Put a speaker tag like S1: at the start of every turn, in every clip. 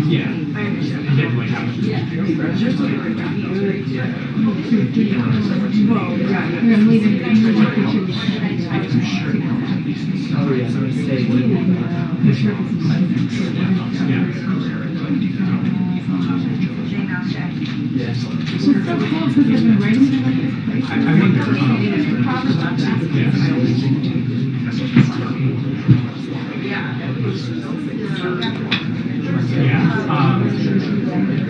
S1: Yeah, I understand. And then like how much? Yeah.
S2: I'm leaving for 2 weeks.
S3: Oh yeah, so it's staying.
S2: It's so cool because I've been writing about this place.
S1: I wonder. Yeah.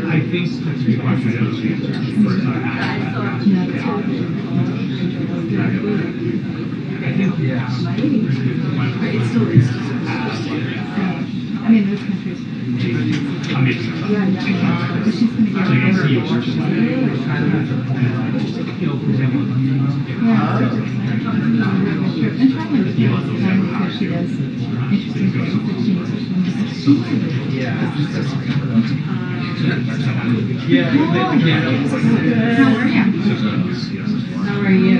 S1: I think that's a good question. I think, yeah.
S2: It still is. I mean, those countries.
S1: Amazing.
S2: But she's going to get
S1: I see you work.
S2: and traveling with her because she does interesting things that she needs to
S3: Yeah.
S2: How are you? How are you?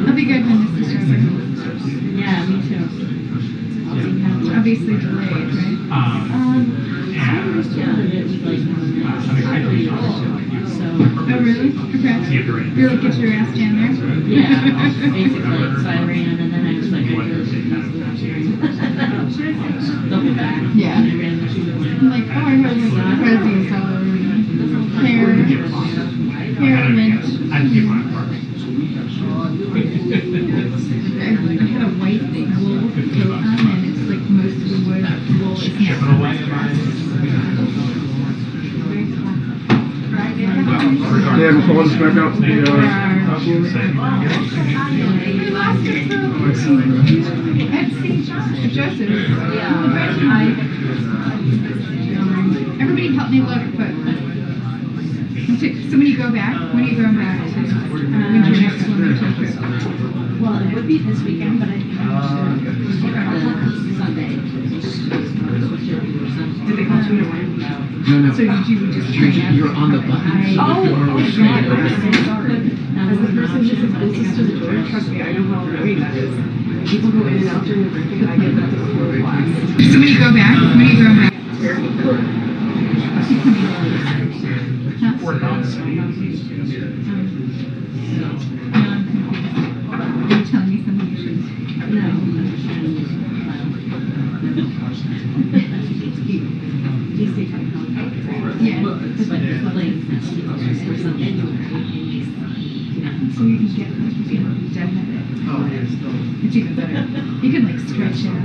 S2: I'll be good when this is over. Yeah, me too. Obviously delayed, right? Oh, really? Congrats. You really get your ass down there?
S4: Yeah, basically. So I ran and then I was like, they'll be back.
S2: Yeah. I'm like, oh, I have like fuzzies all over me. Hair lint. I had a white wool coat on and it's like most of the wool is
S5: Yeah, we'll call this back out to the,
S2: We lost it at St. Joseph. Everybody help me look, but so when you go back, when are you going back to winter next winter trip?
S4: Well, it would be this weekend, but I think Sunday.
S2: Did they call you away?
S5: no.
S2: So you would just train out?
S3: You're on the button.
S2: Oh my God, I'm so sorry. As the person who's closest to the door, trust me, I know how annoying that is. People go in and out during the briefing, and I get that before class. So when you go back, telling me something you should.
S4: No.
S2: Yeah. So you can get like deadheaded.
S3: Oh, yeah, still.
S2: It's even better. You can like stretch out.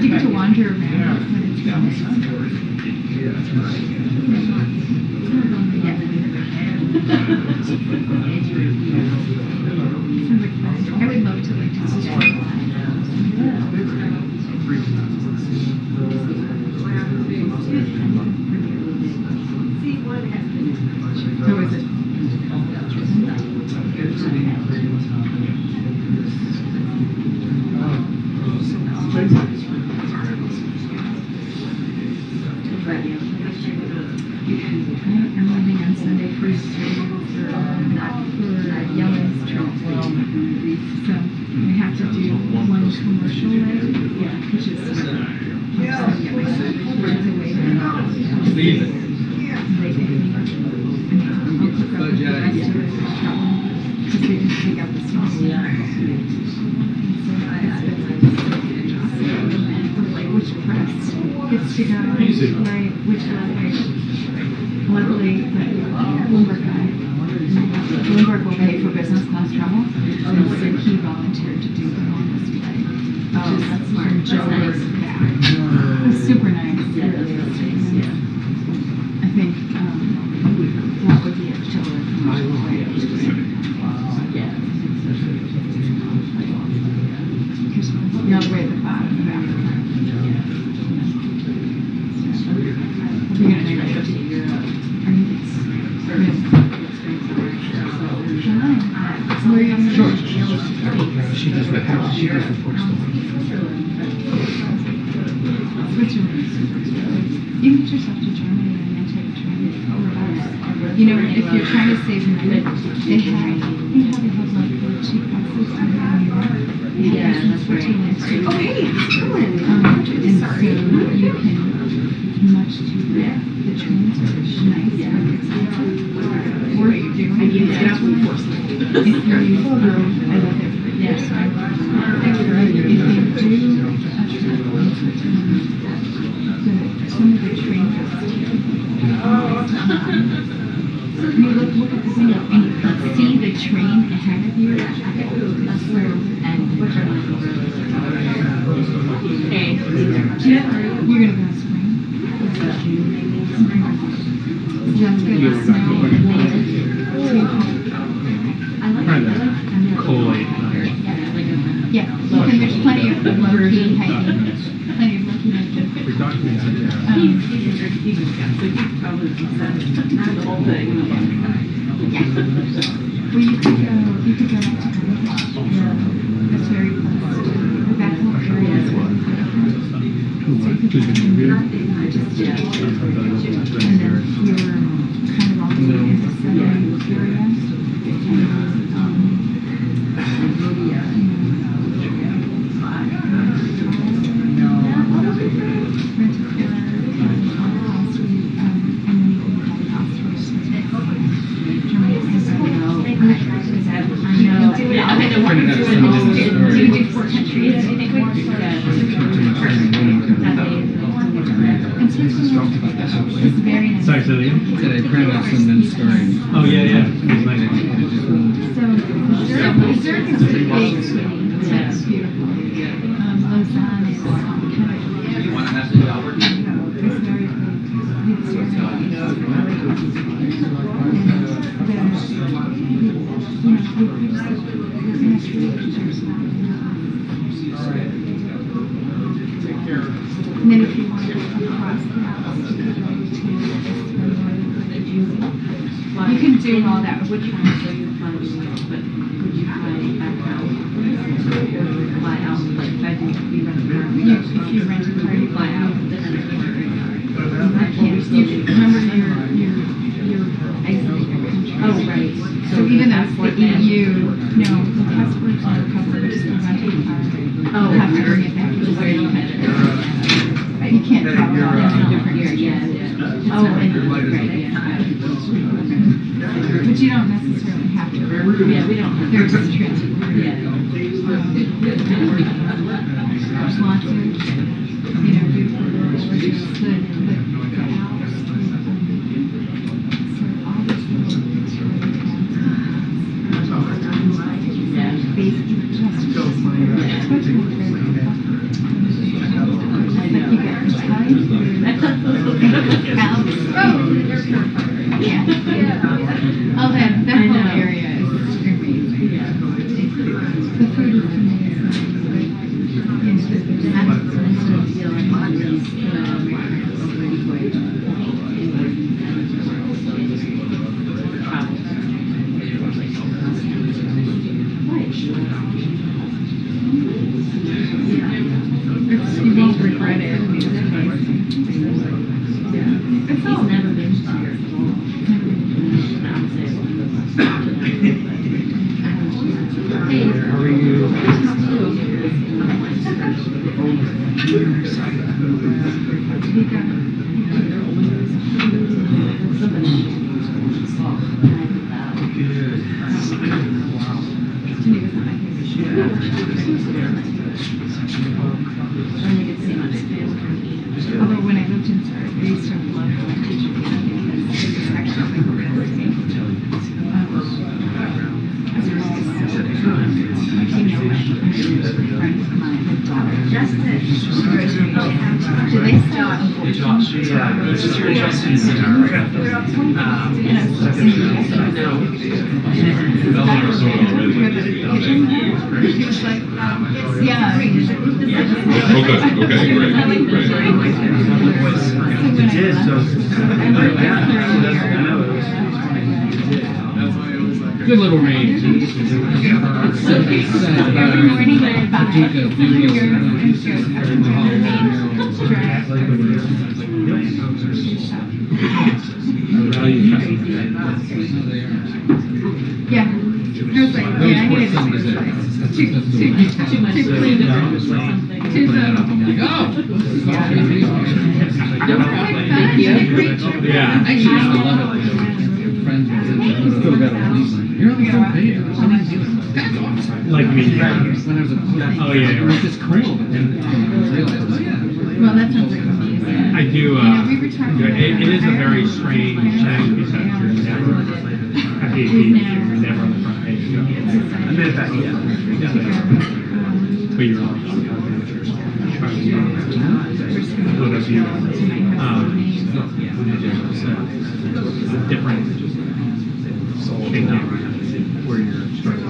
S2: You get to wander around when it's going. I would love to like just How is it? I'm leaving on Sunday for Yellow's trip. So we have to do one commercial leg, which is get my friends away from because we just take out the small which press gets to go, right, which way. Luckily, the Bloomberg guy, Bloomberg will pay for business class travel, and so he volunteered to do the longest flight, which is from Joburg back. It was super nice. I think that would be a killer commercial flight. You're all the way at the bottom of Africa. You're going to go to Europe. Where are you?
S3: George. She does the house. She does reports.
S2: Switzerland. You can get yourself to Germany and then take a train. You know, if you're trying to save money, they have like cheap buses on New York.
S4: Yeah, that's
S2: for 2
S4: right.
S2: minutes.
S6: Oh, hey, how's it going?
S2: And so you can much to the trains are nice, or you do.
S6: I need to get out before
S2: If you, I love it.
S4: Yes.
S2: If you do some of the trains, you look at the window and you can see the train ahead of you. That's where, and
S4: Hey.
S2: you're gonna go spring. Just gonna snow and
S3: Cold.
S2: yeah, and there's plenty of low-key hiking, plenty of low-key hiking.
S3: For documents,
S4: The whole thing.
S2: Yeah. Well, you could go back to Concord. That's very close. That whole area is really beautiful. So you could just, and then you're kind of all the way in the southern area. It's very nice.
S3: Sorry, Celia.
S5: Said I printed out some then stories.
S3: Oh, yeah, yeah. It was nice.
S2: So Zurich is a big city. That's beautiful. Lausanne is kind of, it's very big. It's very nice. And then if you want to go across the Alps, you can go to you can do all that.
S4: Would you fly, so you fly, but would you fly back out? Fly out, like, if I do, you rent a car?
S2: If you rent a car, you
S4: Fly out, and then I
S2: can't. You remember your exiting your country.
S4: Oh, right.
S2: So even though it's the EU, no, the passports are covered, just the rental car.
S4: Oh,
S2: You have to bring it back to where you had it. You can't travel all into different areas.
S4: Yeah. Oh, and, right, yeah.
S2: But you don't necessarily have to.
S4: Yeah, we don't have.
S2: There's transit.
S4: Yeah.
S2: There's lots of, beautiful roads, the Alps, so all these little Victorian towns.
S4: Yeah.
S2: Basically, like you get the tides, Alps. Yeah. Oh, that whole area is amazing. The food is amazing. You won't regret it. It's all
S4: Never been to your
S3: How are you?
S2: Although when I lived in Zurich, I used to love going to Japan because it was actually like a real thing. As well as, friends of mine, her daughter. Do they still? Yeah.
S7: Okay, great.
S5: Good little range.
S2: Yeah. I was like, yeah, I needed to
S5: That's
S2: Too
S5: the
S2: clean
S5: one.
S2: or something. Too
S5: Playing it up, I'm like, oh, this is all crazy.
S2: Thank you.
S1: Yeah.
S5: I used to love it. Your friends would still got a release. You're on the front page. That's awesome.
S1: Like me.
S5: When I was a kid.
S1: Oh, yeah.
S5: It was just cool. But then I realized, oh yeah.
S2: Well, that sounds like amazing.
S1: I do.
S2: We were talking about
S1: It is a very
S2: Ireland.
S1: strange thing because you're never at the you're never on the front page. But you're on what of you different shaking where you're starting.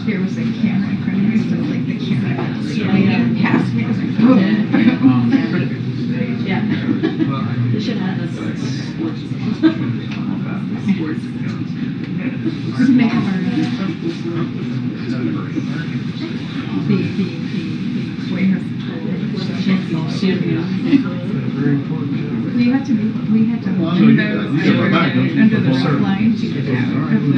S2: There was a camera in front of me, so like the camera passed me. I was like, oh.
S4: Yeah. They should have this sports.
S2: Who's the makeup artist? The way her we had to hold those under the rope line to get out of the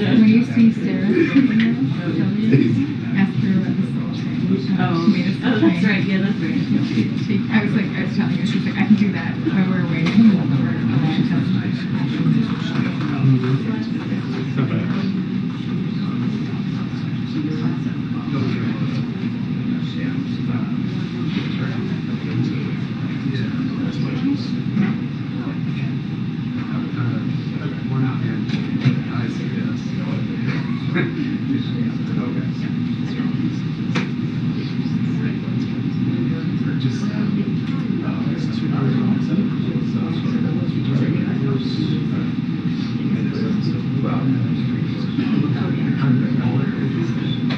S2: when you see Sarah, ask her about the soul train.
S4: Oh, that's right. Yeah, that's right.
S2: I was telling her, she's like, I can do that while we're waiting for a long time.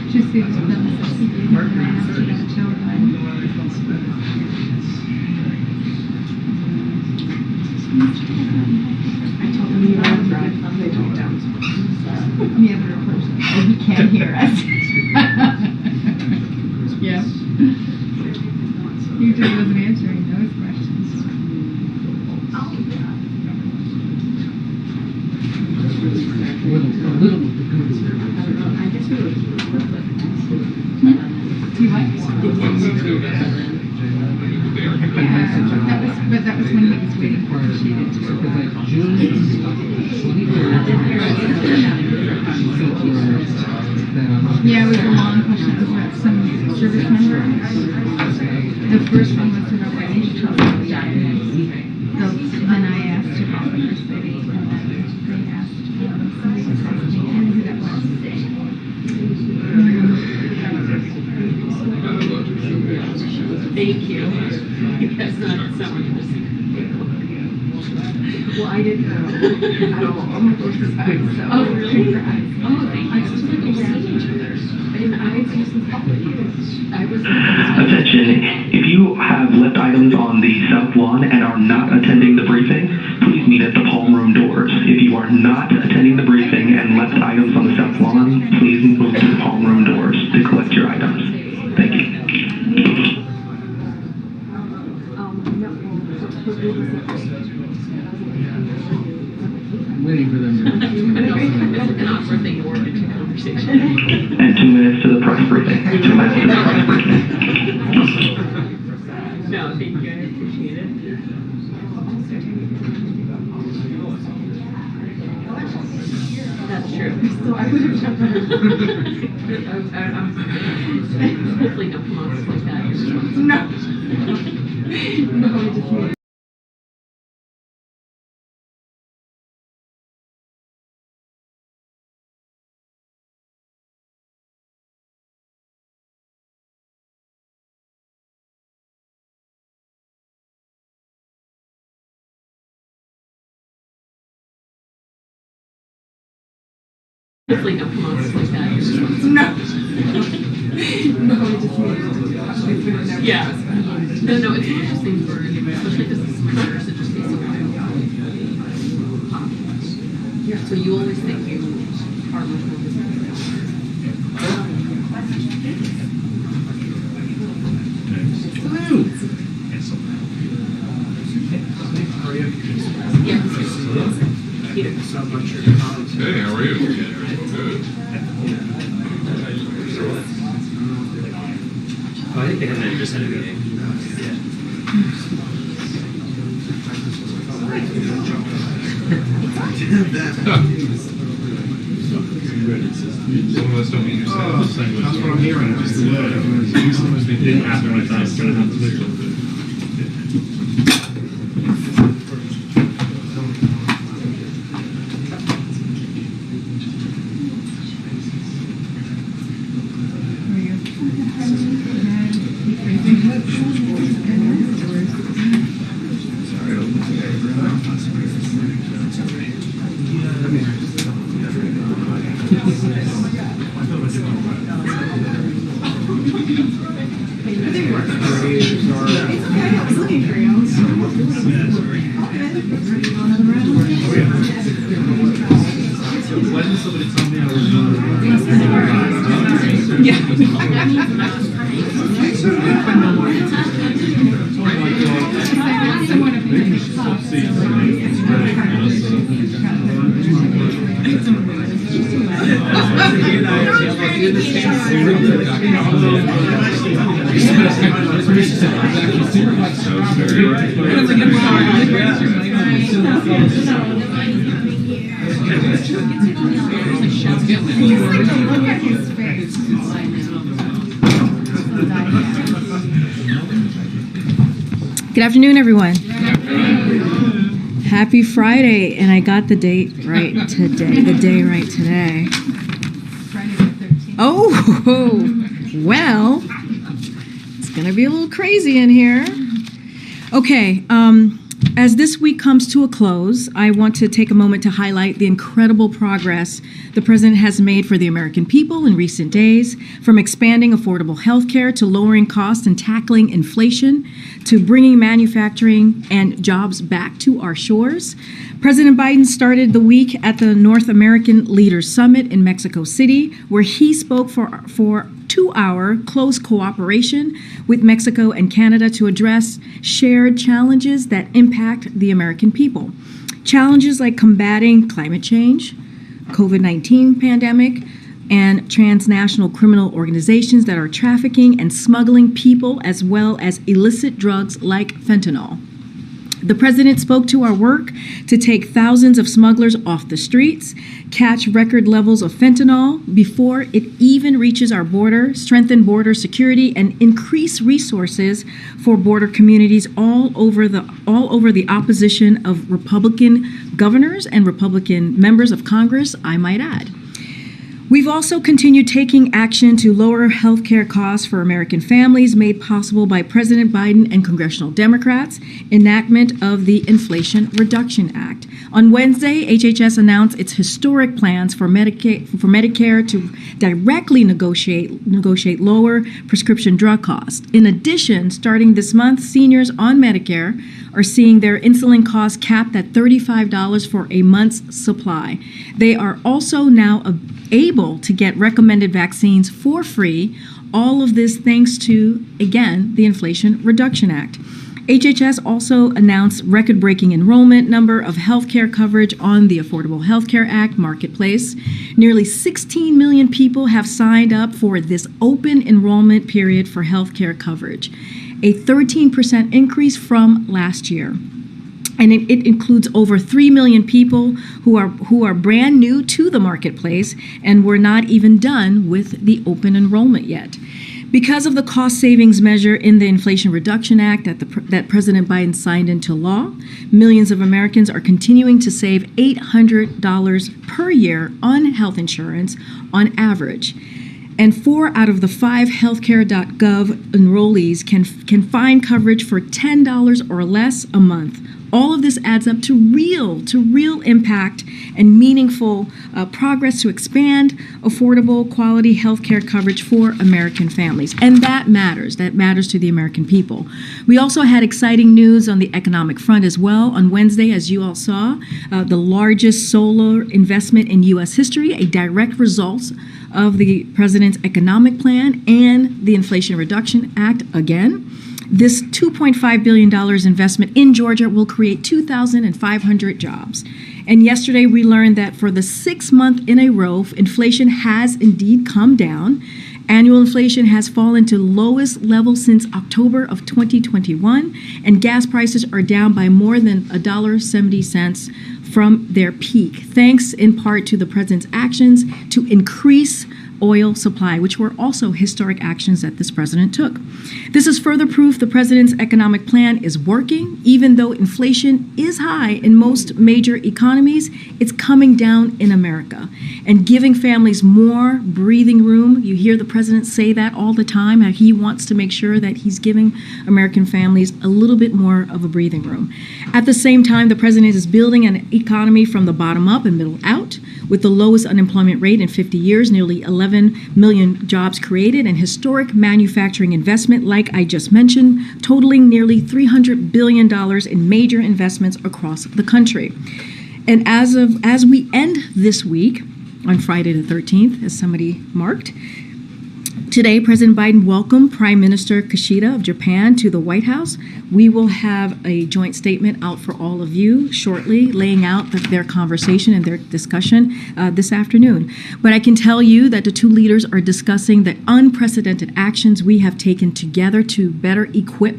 S2: Just see the necessity of children.
S6: I told him you were on drive. They took it down.
S2: The other person. Oh, he can't hear us. Yeah. He just wasn't answering those questions.
S6: I guess we were.
S2: You what? That was when he was waiting for her. She didn't.
S5: June 23rd.
S2: Yeah, it was a long question. It was about some service member. The first one was about why they should trust the then I asked about the first lady, and then they asked somebody was asking me who that was.
S4: Thank you. That's not someone.
S6: Well, I didn't know. I don't know.
S4: Oh, really? Oh, thank you. I was like, we've seen each other. And I was using public.
S7: Attention, if you have left items on the south lawn and are not attending the briefing, please meet at the palm room doors. If you are not attending the briefing and left items on the south lawn, please move to the palm room doors to collect your items. Thank you.
S5: I'm waiting for them to.
S6: an awkward thing to work into conversation.
S7: And 2 minutes to the press briefing. 2 minutes to the press briefing.
S6: No, thank you, I appreciate it. That's true. So I would have hopefully don't come off like that. No. No, I just need. Hopefully don't come off like that. No. No, I just need. Yeah. No, it's an interesting word, especially because it's murders, it just takes a while. Yeah. So you always think you are much more visible.
S8: Hey, how are you? Good.
S1: Oh, I think they had just had a meeting.
S8: Some of us don't mean yourself.
S3: That's what I'm hearing. Just the word.
S1: It didn't happen right time. It's gonna have to be.
S2: Good afternoon, everyone. Happy Friday, and I got the date right today. The day right today.
S4: Friday the 13th.
S2: Oh, well, it's going to be a little crazy in here. Okay, as this week comes to a close, I want to take a moment to highlight the incredible progress the President has made for the American people in recent days, from expanding affordable health care to lowering costs and tackling inflation, to bringing manufacturing and jobs back to our shores. President Biden started the week at the North American Leaders Summit in Mexico City, where he spoke for 2-hour close cooperation with Mexico and Canada to address shared challenges that impact the American people. Challenges like combating climate change, COVID-19 pandemic, and transnational criminal organizations that are trafficking and smuggling people, as well as illicit drugs like fentanyl. The President spoke to our work to take thousands of smugglers off the streets, catch record levels of fentanyl before it even reaches our border, strengthen border security, and increase resources for border communities all over the opposition of Republican governors and Republican members of Congress, I might add. We've also continued taking action to lower health care costs for American families, made possible by President Biden and congressional Democrats' enactment of the Inflation Reduction Act. On Wednesday, HHS announced its historic plans for Medicare to directly negotiate lower prescription drug costs. In addition, starting this month, seniors on Medicare are seeing their insulin costs capped at $35 for a month's supply. They are also now able to get recommended vaccines for free, all of this thanks to, again, the Inflation Reduction Act.
S9: HHS also announced record-breaking enrollment number of healthcare coverage on the Affordable Health Care Act marketplace. Nearly 16 million people have signed up for this open enrollment period for healthcare coverage, a 13% increase from last year. And it includes over 3 million people who are brand new to the marketplace and were not even done with the open enrollment yet. Because of the cost savings measure in the Inflation Reduction Act that President Biden signed into law, millions of Americans are continuing to save $800 per year on health insurance on average. And 4 out of the 5 healthcare.gov enrollees can find coverage for $10 or less a month. All of this adds up to real impact and meaningful progress to expand affordable, quality healthcare coverage for American families. And that matters. That matters to the American people. We also had exciting news on the economic front as well. On Wednesday, as you all saw, the largest solar investment in U.S. history, a direct result of the president's economic plan and the Inflation Reduction Act again. This $2.5 billion investment in Georgia will create 2,500 jobs. And yesterday we learned that for the 6th month in a row, inflation has indeed come down. Annual inflation has fallen to lowest level since October of 2021, and gas prices are down by more than $1.70 from their peak, thanks in part to the president's actions to increase oil supply, which were also historic actions that this president took. This is further proof the president's economic plan is working. Even though inflation is high in most major economies, it's coming down in America and giving families more breathing room. You hear the president say that all the time, how he wants to make sure that he's giving American families a little bit more of a breathing room. At the same time, the president is building an economy from the bottom up and middle out, with the lowest unemployment rate in 50 years, nearly 11 million jobs created, and historic manufacturing investment, like I just mentioned, totaling nearly $300 billion in major investments across the country. And as we end this week, on Friday the 13th, as somebody marked, today, President Biden welcomed Prime Minister Kishida of Japan to the White House. We will have a joint statement out for all of you shortly, laying out their conversation and their discussion this afternoon. But I can tell you that the two leaders are discussing the unprecedented actions we have taken together to better equip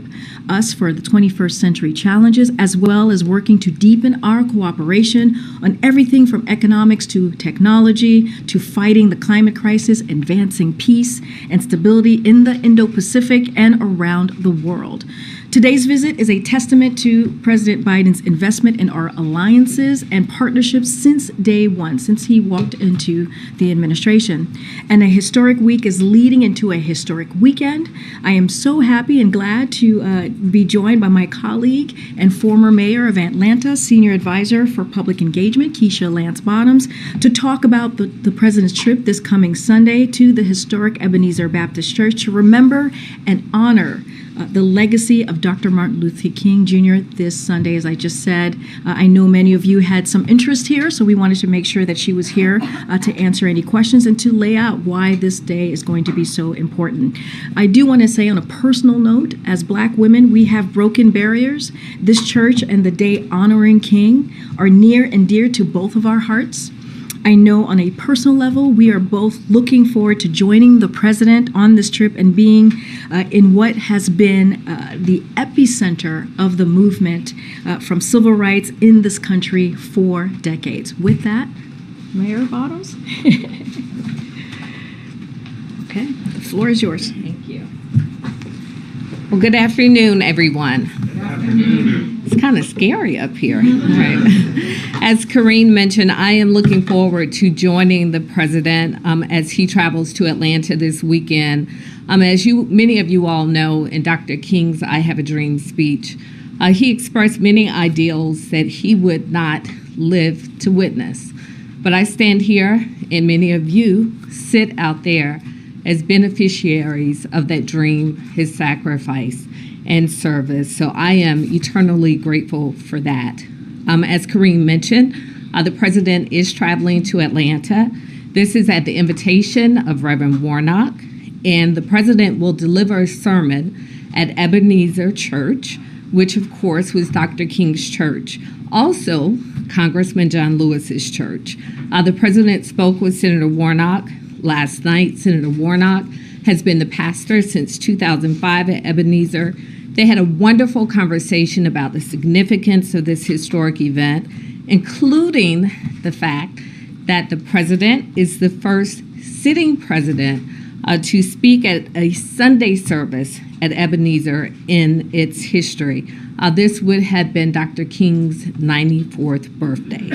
S9: us for the 21st century challenges, as well as working to deepen our cooperation on everything from economics to technology to fighting the climate crisis, advancing peace and stability in the Indo-Pacific and around the world. Today's visit is a testament to President Biden's investment in our alliances and partnerships since day one, since he walked into the administration. And a historic week is leading into a historic weekend. I am so happy and glad to be joined by my colleague and former mayor of Atlanta, senior advisor for public engagement, Keisha Lance Bottoms, to talk about the president's trip this coming Sunday to the historic Ebenezer Baptist Church to remember and honor the legacy of Dr. Martin Luther King Jr. this Sunday, as I just said. I know many of you had some interest here, so we wanted to make sure that she was here to answer any questions and to lay out why this day is going to be so important. I do want to say on a personal note, as Black women, we have broken barriers. This church and the day honoring King are near and dear to both of our hearts. I know on a personal level, we are both looking forward to joining the president on this trip and being in what has been the epicenter of the movement from civil rights in this country for decades. With that, Mayor Bottoms. Okay, the floor is yours.
S10: Thank you. Well, good afternoon, everyone.
S8: Good afternoon.
S10: It's kind of scary up here. Right. As Karine mentioned, I am looking forward to joining the president as he travels to Atlanta this weekend. As many of you all know, in Dr. King's I Have a Dream speech, he expressed many ideals that he would not live to witness. But I stand here, and many of you sit out there as beneficiaries of that dream, his sacrifice and service. So I am eternally grateful for that. As Karine mentioned, the president is traveling to Atlanta. This is at the invitation of Reverend Warnock, and the president will deliver a sermon at Ebenezer Church which of course was Dr. King's church. Also, Congressman John Lewis's church. The president spoke with Senator Warnock last night. Senator Warnock has been the pastor since 2005 at Ebenezer. They had a wonderful conversation about the significance of this historic event, including the fact that the president is the first sitting president to speak at a Sunday service at Ebenezer in its history. This would have been Dr. King's 94th birthday.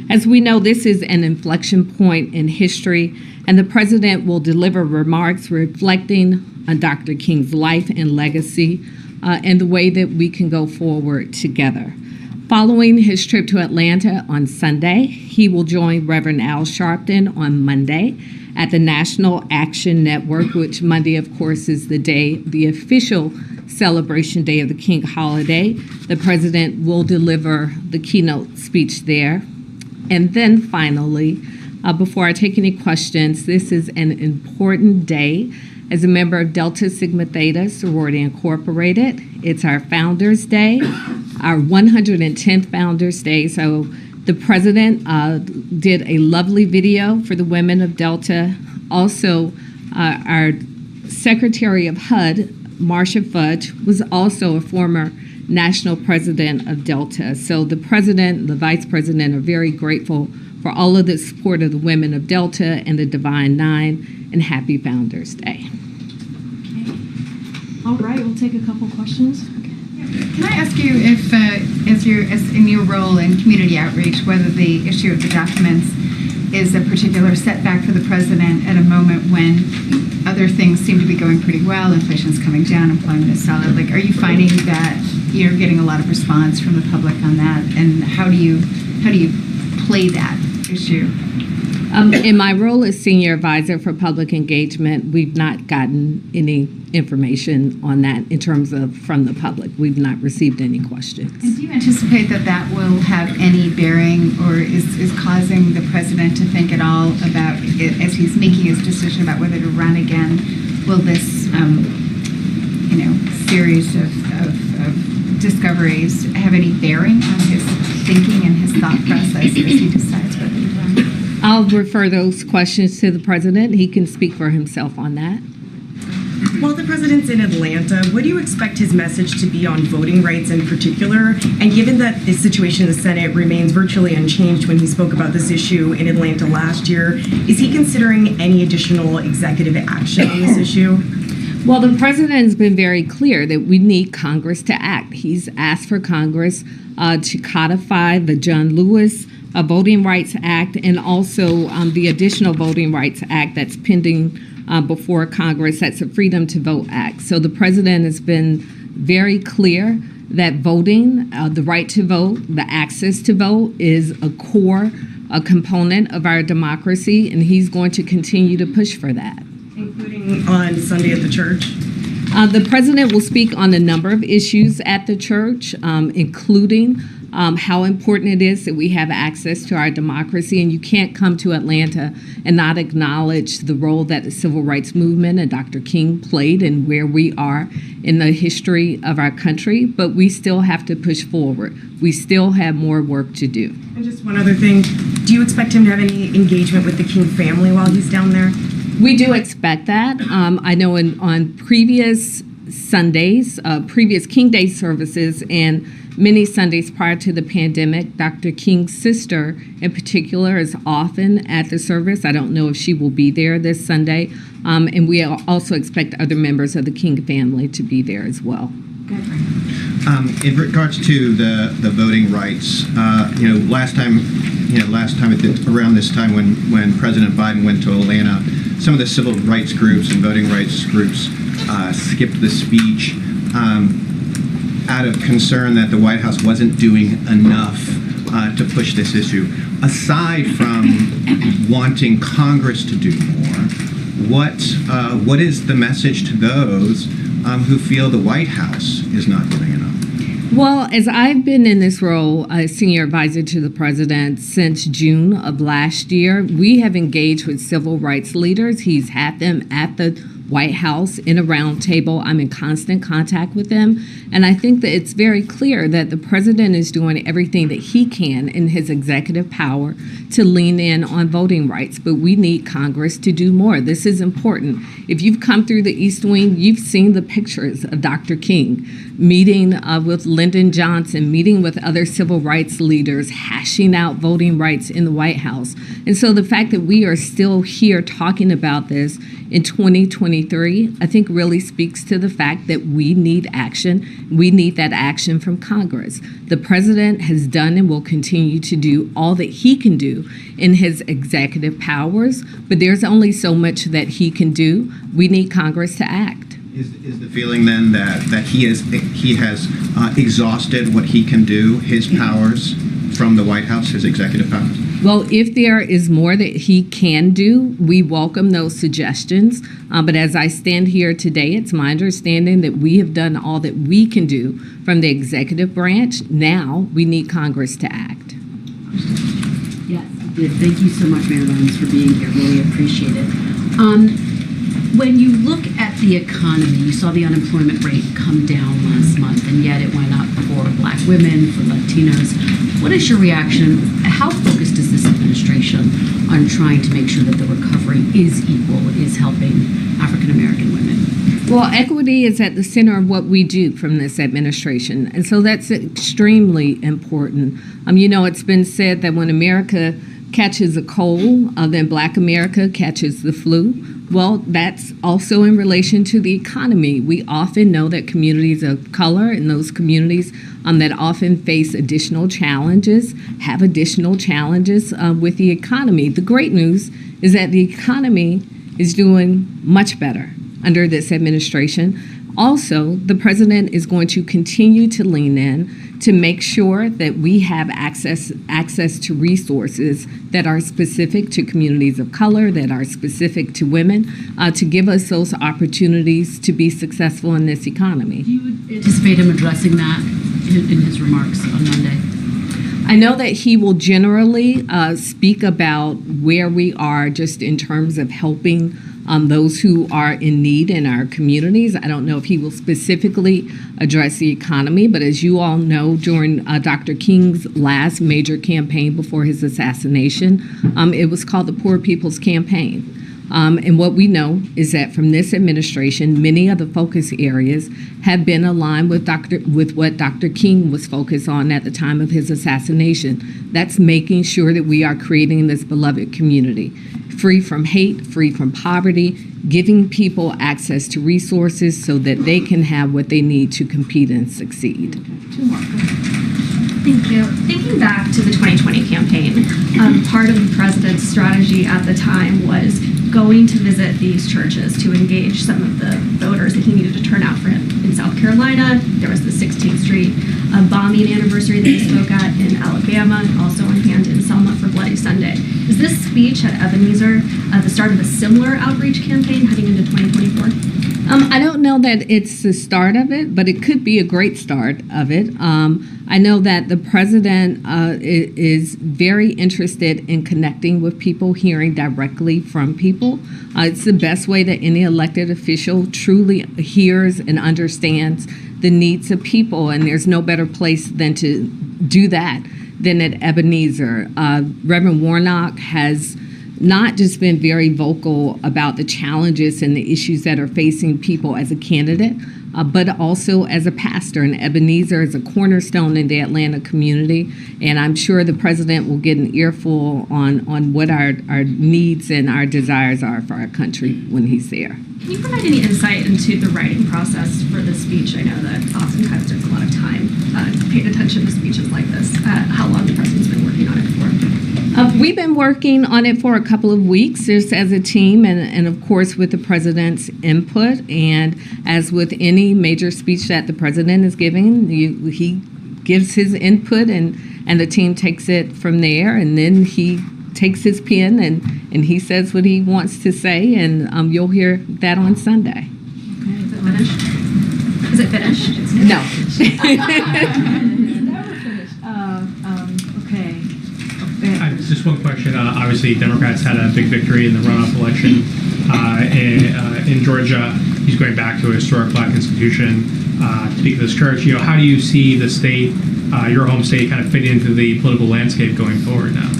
S10: As we know, this is an inflection point in history, and the president will deliver remarks reflecting on Dr. King's life and legacy and the way that we can go forward together. Following his trip to Atlanta on Sunday, he will join Reverend Al Sharpton on Monday at the National Action Network, which Monday, of course, is the official celebration day of the King holiday. The president will deliver the keynote speech there. And then finally, before I take any questions, this is an important day. As a member of Delta Sigma Theta Sorority Incorporated, it's our Founders Day, our 110th Founders Day. So the president did a lovely video for the women of Delta. Also, our Secretary of HUD, Marcia Fudge, was also a former national president of Delta. So the president, the vice president are very grateful for all of the support of the women of Delta and the Divine Nine, and happy Founders Day.
S9: All right, we'll take a couple questions.
S2: Can I ask you if, as in your role in community outreach, whether the issue of the documents is a particular setback for the president at a moment when other things seem to be going pretty well, inflation's coming down, employment is solid? Like, are you finding that you're getting a lot of response from the public on that, and how do you play that issue?
S10: In my role as Senior Advisor for Public Engagement, we've not gotten any information on that in terms of from the public. We've not received any questions.
S2: And do you anticipate that that will have any bearing or is causing the president to think at all about, as he's making his decision about whether to run again, will this series of discoveries have any bearing on his thinking and his thought process as he decides whether to run?
S10: I'll refer those questions to the president. He can speak for himself on that.
S11: While the president's in Atlanta, what do you expect his message to be on voting rights in particular? And given that the situation in the Senate remains virtually unchanged when he spoke about this issue in Atlanta last year, is he considering any additional executive action on this issue?
S10: Well, the president's been very clear that we need Congress to act. He's asked for Congress to codify the John Lewis Voting Rights Act and also the additional Voting Rights Act that's pending before Congress. That's a Freedom to Vote Act. So the president has been very clear that voting, the right to vote, the access to vote is a core component of our democracy, and he's going to continue to push for that.
S11: Including on Sunday at the church?
S10: The president will speak on a number of issues at the church, including how important it is that we have access to our democracy. And you can't come to Atlanta and not acknowledge the role that the civil rights movement and Dr. King played and where we are in the history of our country. But we still have to push forward. We still have more work to do.
S11: And just one other thing, do you expect him to have any engagement with the King family while he's down there?
S10: We do expect that. I know on previous Sundays, previous King Day services, and many Sundays prior to the pandemic, Dr. King's sister in particular is often at the service. I don't know if she will be there this Sunday. And we also expect other members of the King family to be there as well.
S12: In regards to the voting rights, last time around this time when President Biden went to Atlanta, some of the civil rights groups and voting rights groups skipped the speech out of concern that the White House wasn't doing enough to push this issue. Aside from wanting Congress to do more, what is the message to those who feel the White House is not doing enough?
S10: Well, as I've been in this role as senior advisor to the president since June of last year, we have engaged with civil rights leaders. He's had them at the White House in a roundtable. I'm in constant contact with them. And I think that it's very clear that the president is doing everything that he can in his executive power to lean in on voting rights. But we need Congress to do more. This is important. If you've come through the East Wing, you've seen the pictures of Dr. King meeting with Lyndon Johnson, meeting with other civil rights leaders, hashing out voting rights in the White House. And so the fact that we are still here talking about this in 2023, I think really speaks to the fact that we need action. We need that action from Congress. The president has done and will continue to do all that he can do in his executive powers, but there's only so much that he can do. We need Congress to act.
S12: Is the feeling then that he has exhausted what he can do, his powers from the White House, his executive powers?
S10: Well, if there is more that he can do, we welcome those suggestions. But as I stand here today, it's my understanding that we have done all that we can do from the executive branch. Now we need Congress to act.
S13: Yes, thank you so much, Mayor Lyons, for being here. Really appreciate it. When you look at the economy, you saw the unemployment rate come down last month, and yet it went up for Black women, for Latinos. What is your reaction? How focused is this administration on trying to make sure that the recovery is equal, is helping African American women?
S10: Well, equity is at the center of what we do from this administration, and so that's extremely important. It's been said that when America catches a cold, then Black America catches the flu. Well, that's also in relation to the economy. We often know that communities of color and those communities that often face additional challenges have additional challenges with the economy. The great news is that the economy is doing much better under this administration. Also, the president is going to continue to lean in to make sure that we have access to resources that are specific to communities of color, that are specific to women, to give us those opportunities to be successful in this economy.
S13: Do you anticipate him addressing that in his remarks on Monday?
S10: I know that he will generally speak about where we are just in terms of helping those who are in need in our communities. I don't know if he will specifically address the economy, but as you all know, during Dr. King's last major campaign before his assassination, it was called the Poor People's Campaign. And what we know is that from this administration, many of the focus areas have been aligned with what Dr. King was focused on at the time of his assassination. That's making sure that we are creating this beloved community, free from hate, free from poverty, giving people access to resources so that they can have what they need to compete and succeed.
S14: Two more. Thank you. Thinking back to the 2020 campaign, part of the president's strategy at the time was going to visit these churches to engage some of the voters that he needed to turn out for him. In South Carolina, there was the 16th Street bombing anniversary that he spoke at in Alabama, and also on hand in Selma for Bloody Sunday. Is this speech at Ebenezer the start of a similar outreach campaign heading into 2024?
S10: I don't know that it's the start of it, but it could be a great start of it. I know that the president is very interested in connecting with people, hearing directly from people. It's the best way that any elected official truly hears and understands the needs of people, and there's no better place than to do that than at Ebenezer. Reverend Warnock has not just been very vocal about the challenges and the issues that are facing people as a candidate, but also as a pastor. And Ebenezer is a cornerstone in the Atlanta community, and I'm sure the president will get an earful on what our needs and our desires are for our country when he's there.
S14: Can you provide any insight into the writing process for this speech? I know that oftentimes there's a lot of time paid attention to speeches like this. How long the president's been working on it for?
S10: We've been working on it for a couple of weeks just as a team, and of course with the president's input. And as with any major speech that the president is giving, he gives his input and the team takes it from there, and then he takes his pen and he says what he wants to say, and you'll hear that on Sunday.
S14: Okay, is it finished? Is it finished?
S10: No.
S1: Just one question. Obviously, Democrats had a big victory in the runoff election. in Georgia. He's going back to a historic Black institution to speak of this church. How do you see the state, your home state, kind of fit into the political landscape going forward now?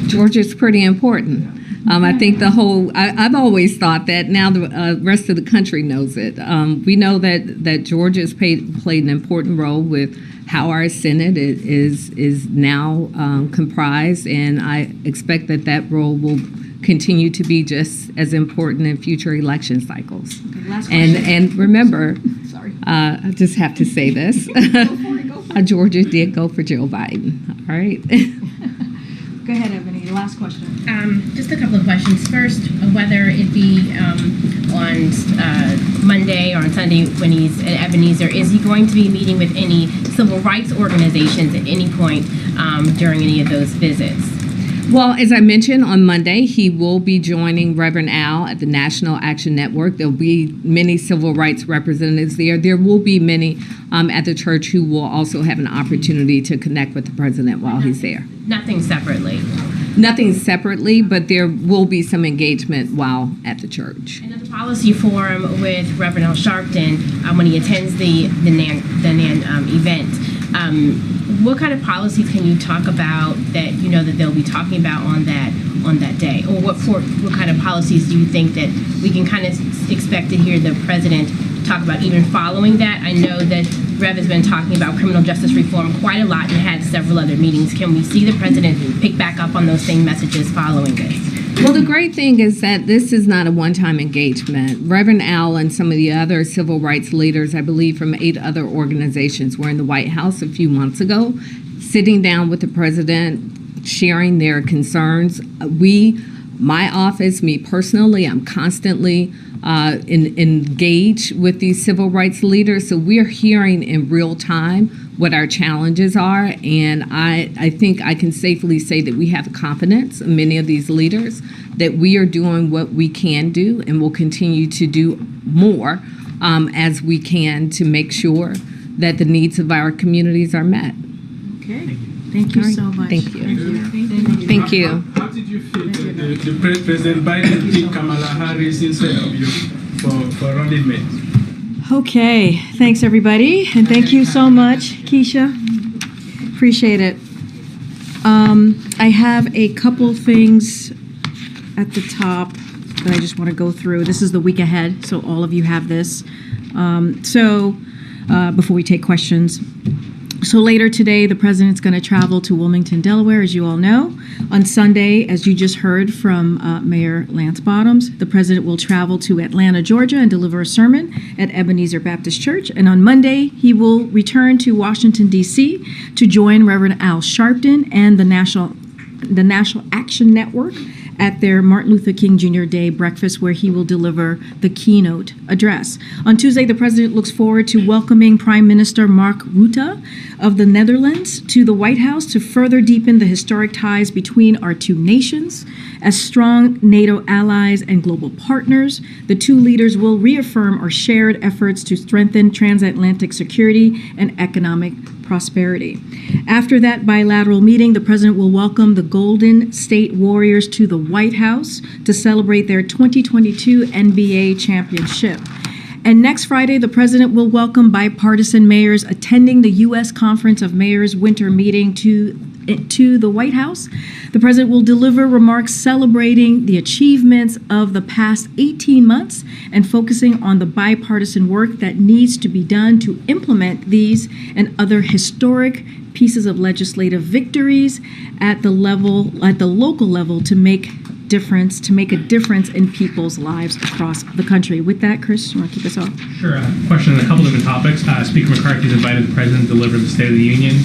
S10: Georgia's pretty important. I think I've always thought that. Now the rest of the country knows it. We know that Georgia's played an important role with how our Senate is now comprised, and I expect that role will continue to be just as important in future election cycles.
S9: Okay, last question.
S10: And remember,
S9: Sorry.
S10: I just have to say this, Georgia did go for Joe Biden. All right.
S9: Go ahead, Ebony. Last question.
S15: Just a couple of questions. First, whether it be on Monday or on Sunday when he's at Ebenezer, is he going to be meeting with any civil rights organizations at any point during any of those visits?
S10: Well, as I mentioned, on Monday, he will be joining Reverend Al at the National Action Network. There'll be many civil rights representatives there. There will be many at the church who will also have an opportunity to connect with the president while he's there.
S15: Nothing separately?
S10: Nothing separately, but there will be some engagement while at the church.
S15: And at the policy forum with Reverend Al Sharpton, when he attends the NAN event, what kind of policies can you talk about that you know that they'll be talking about on that day, or what kind of policies do you think that we can kind of expect to hear the president talk about even following that? I know that Rev has been talking about criminal justice reform quite a lot and had several other meetings. Can we see the president pick back up on those same messages following this?
S10: Well, the great thing is that this is not a one-time engagement. Reverend Al and some of the other civil rights leaders, I believe from 8 other organizations, were in the White House a few months ago, sitting down with the president, sharing their concerns. My office, me personally, I'm constantly engaged with these civil rights leaders. So we're hearing in real time what our challenges are. And I think I can safely say that we have confidence in many of these leaders that we are doing what we can do and will continue to do more as we can to make sure that the needs of our communities are met.
S9: Okay. Thank you so much.
S10: Thank you. Thank you.
S16: How did you feel the President Biden picked Kamala Harris instead of you for running mate?
S9: Okay. Thanks, everybody. And thank you so much, Keisha. Appreciate it. I have a couple things at the top that I just want to go through. This is the week ahead, so all of you have this. Before we take questions. So later today, the president's going to travel to Wilmington, Delaware, as you all know. On Sunday, as you just heard from Mayor Lance Bottoms, the president will travel to Atlanta, Georgia, and deliver a sermon at Ebenezer Baptist Church. And on Monday, he will return to Washington, D.C. to join Reverend Al Sharpton and the National Action Network at their Martin Luther King Jr. Day breakfast, where he will deliver the keynote address. On Tuesday, the president looks forward to welcoming Prime Minister Mark Rutte of the Netherlands to the White House to further deepen the historic ties between our two nations. As strong NATO allies and global partners, the two leaders will reaffirm our shared efforts to strengthen transatlantic security and economic prosperity. After that bilateral meeting, the president will welcome the Golden State Warriors to the White House to celebrate their 2022 NBA championship. And next Friday, the president will welcome bipartisan mayors attending the U.S. Conference of Mayors winter meeting to the White House. The president will deliver remarks celebrating the achievements of the past 18 months and focusing on the bipartisan work that needs to be done to implement these and other historic pieces of legislative victories at the local level to make a difference in people's lives across the country. With that, Chris, you want to kick us off?
S1: Sure. Question on a couple different topics. Speaker McCarthy has invited the president to deliver the State of the Union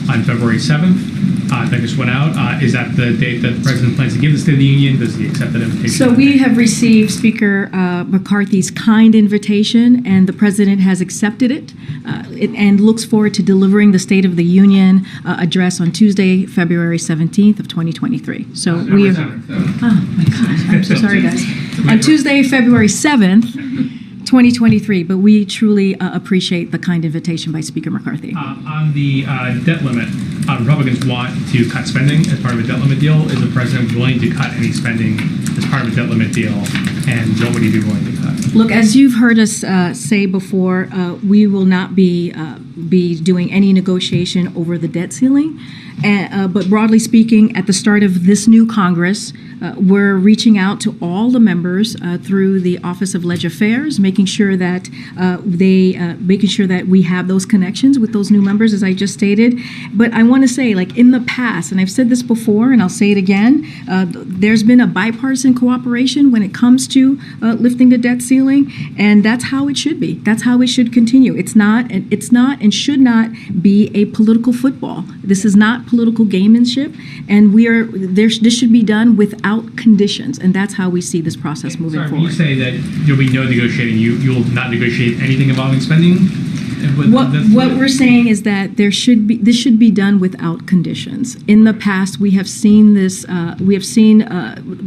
S1: on February 7th. That just went out. Is that the date that the president plans to give the State of the Union? Does he accept that invitation?
S9: So we have received Speaker McCarthy's kind invitation, and the president has accepted it and looks forward to delivering the State of the Union address on Tuesday, February 17th of 2023. So we are. Oh my God! I'm so sorry, guys. On Tuesday, February 7th. 2023, but we truly appreciate the kind invitation by Speaker McCarthy.
S1: On the debt limit, Republicans want to cut spending as part of a debt limit deal. Is the president willing to cut any spending as part of a debt limit deal? And what would he be willing to cut?
S9: Look, as you've heard us say before, we will not be doing any negotiation over the debt ceiling. But broadly speaking, at the start of this new Congress, we're reaching out to all the members through the Office of Leg Affairs, making sure that we have those connections with those new members, as I just stated. But I want to say, like in the past, and I've said this before, and I'll say it again, there's been a bipartisan cooperation when it comes to lifting the debt ceiling, and that's how it should be. That's how it should continue. It's not and should not be a political football. This is not political gamemanship, and this should be done without conditions, and that's how we see this process moving forward.
S1: When you say that there'll be no negotiating, you'll not negotiate anything involving spending?
S9: What we're saying is that this should be done without conditions. In the past, we have seen this. We have seen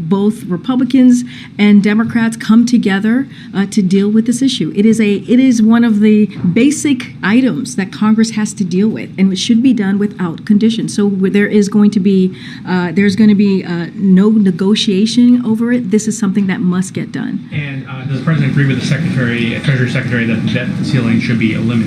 S9: both Republicans and Democrats come together to deal with this issue. It is one of the basic items that Congress has to deal with, and it should be done without conditions. So there's going to be no negotiation over it. This is something that must get done.
S1: And does the president agree with the Treasury Secretary that the debt ceiling should be eliminated?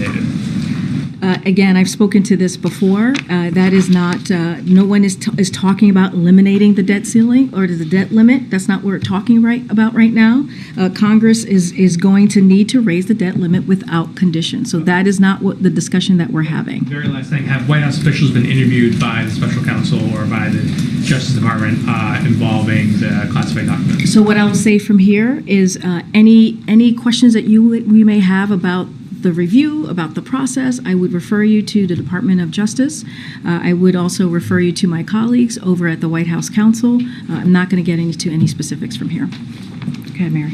S9: Again, I've spoken to this before. That is not, no one is talking about eliminating the debt ceiling or the debt limit. That's not what we're talking about right now. Congress is going to need to raise the debt limit without conditions. So that is not what the discussion that we're having.
S1: Very last thing, have White House officials been interviewed by the special counsel or by the Justice Department involving the classified documents?
S9: So what I'll say from here is any questions that we may have about the review, about the process, I would refer you to the Department of Justice. I would also refer you to my colleagues over at the White House Counsel. I'm not going to get into any specifics from here. Okay, Mary.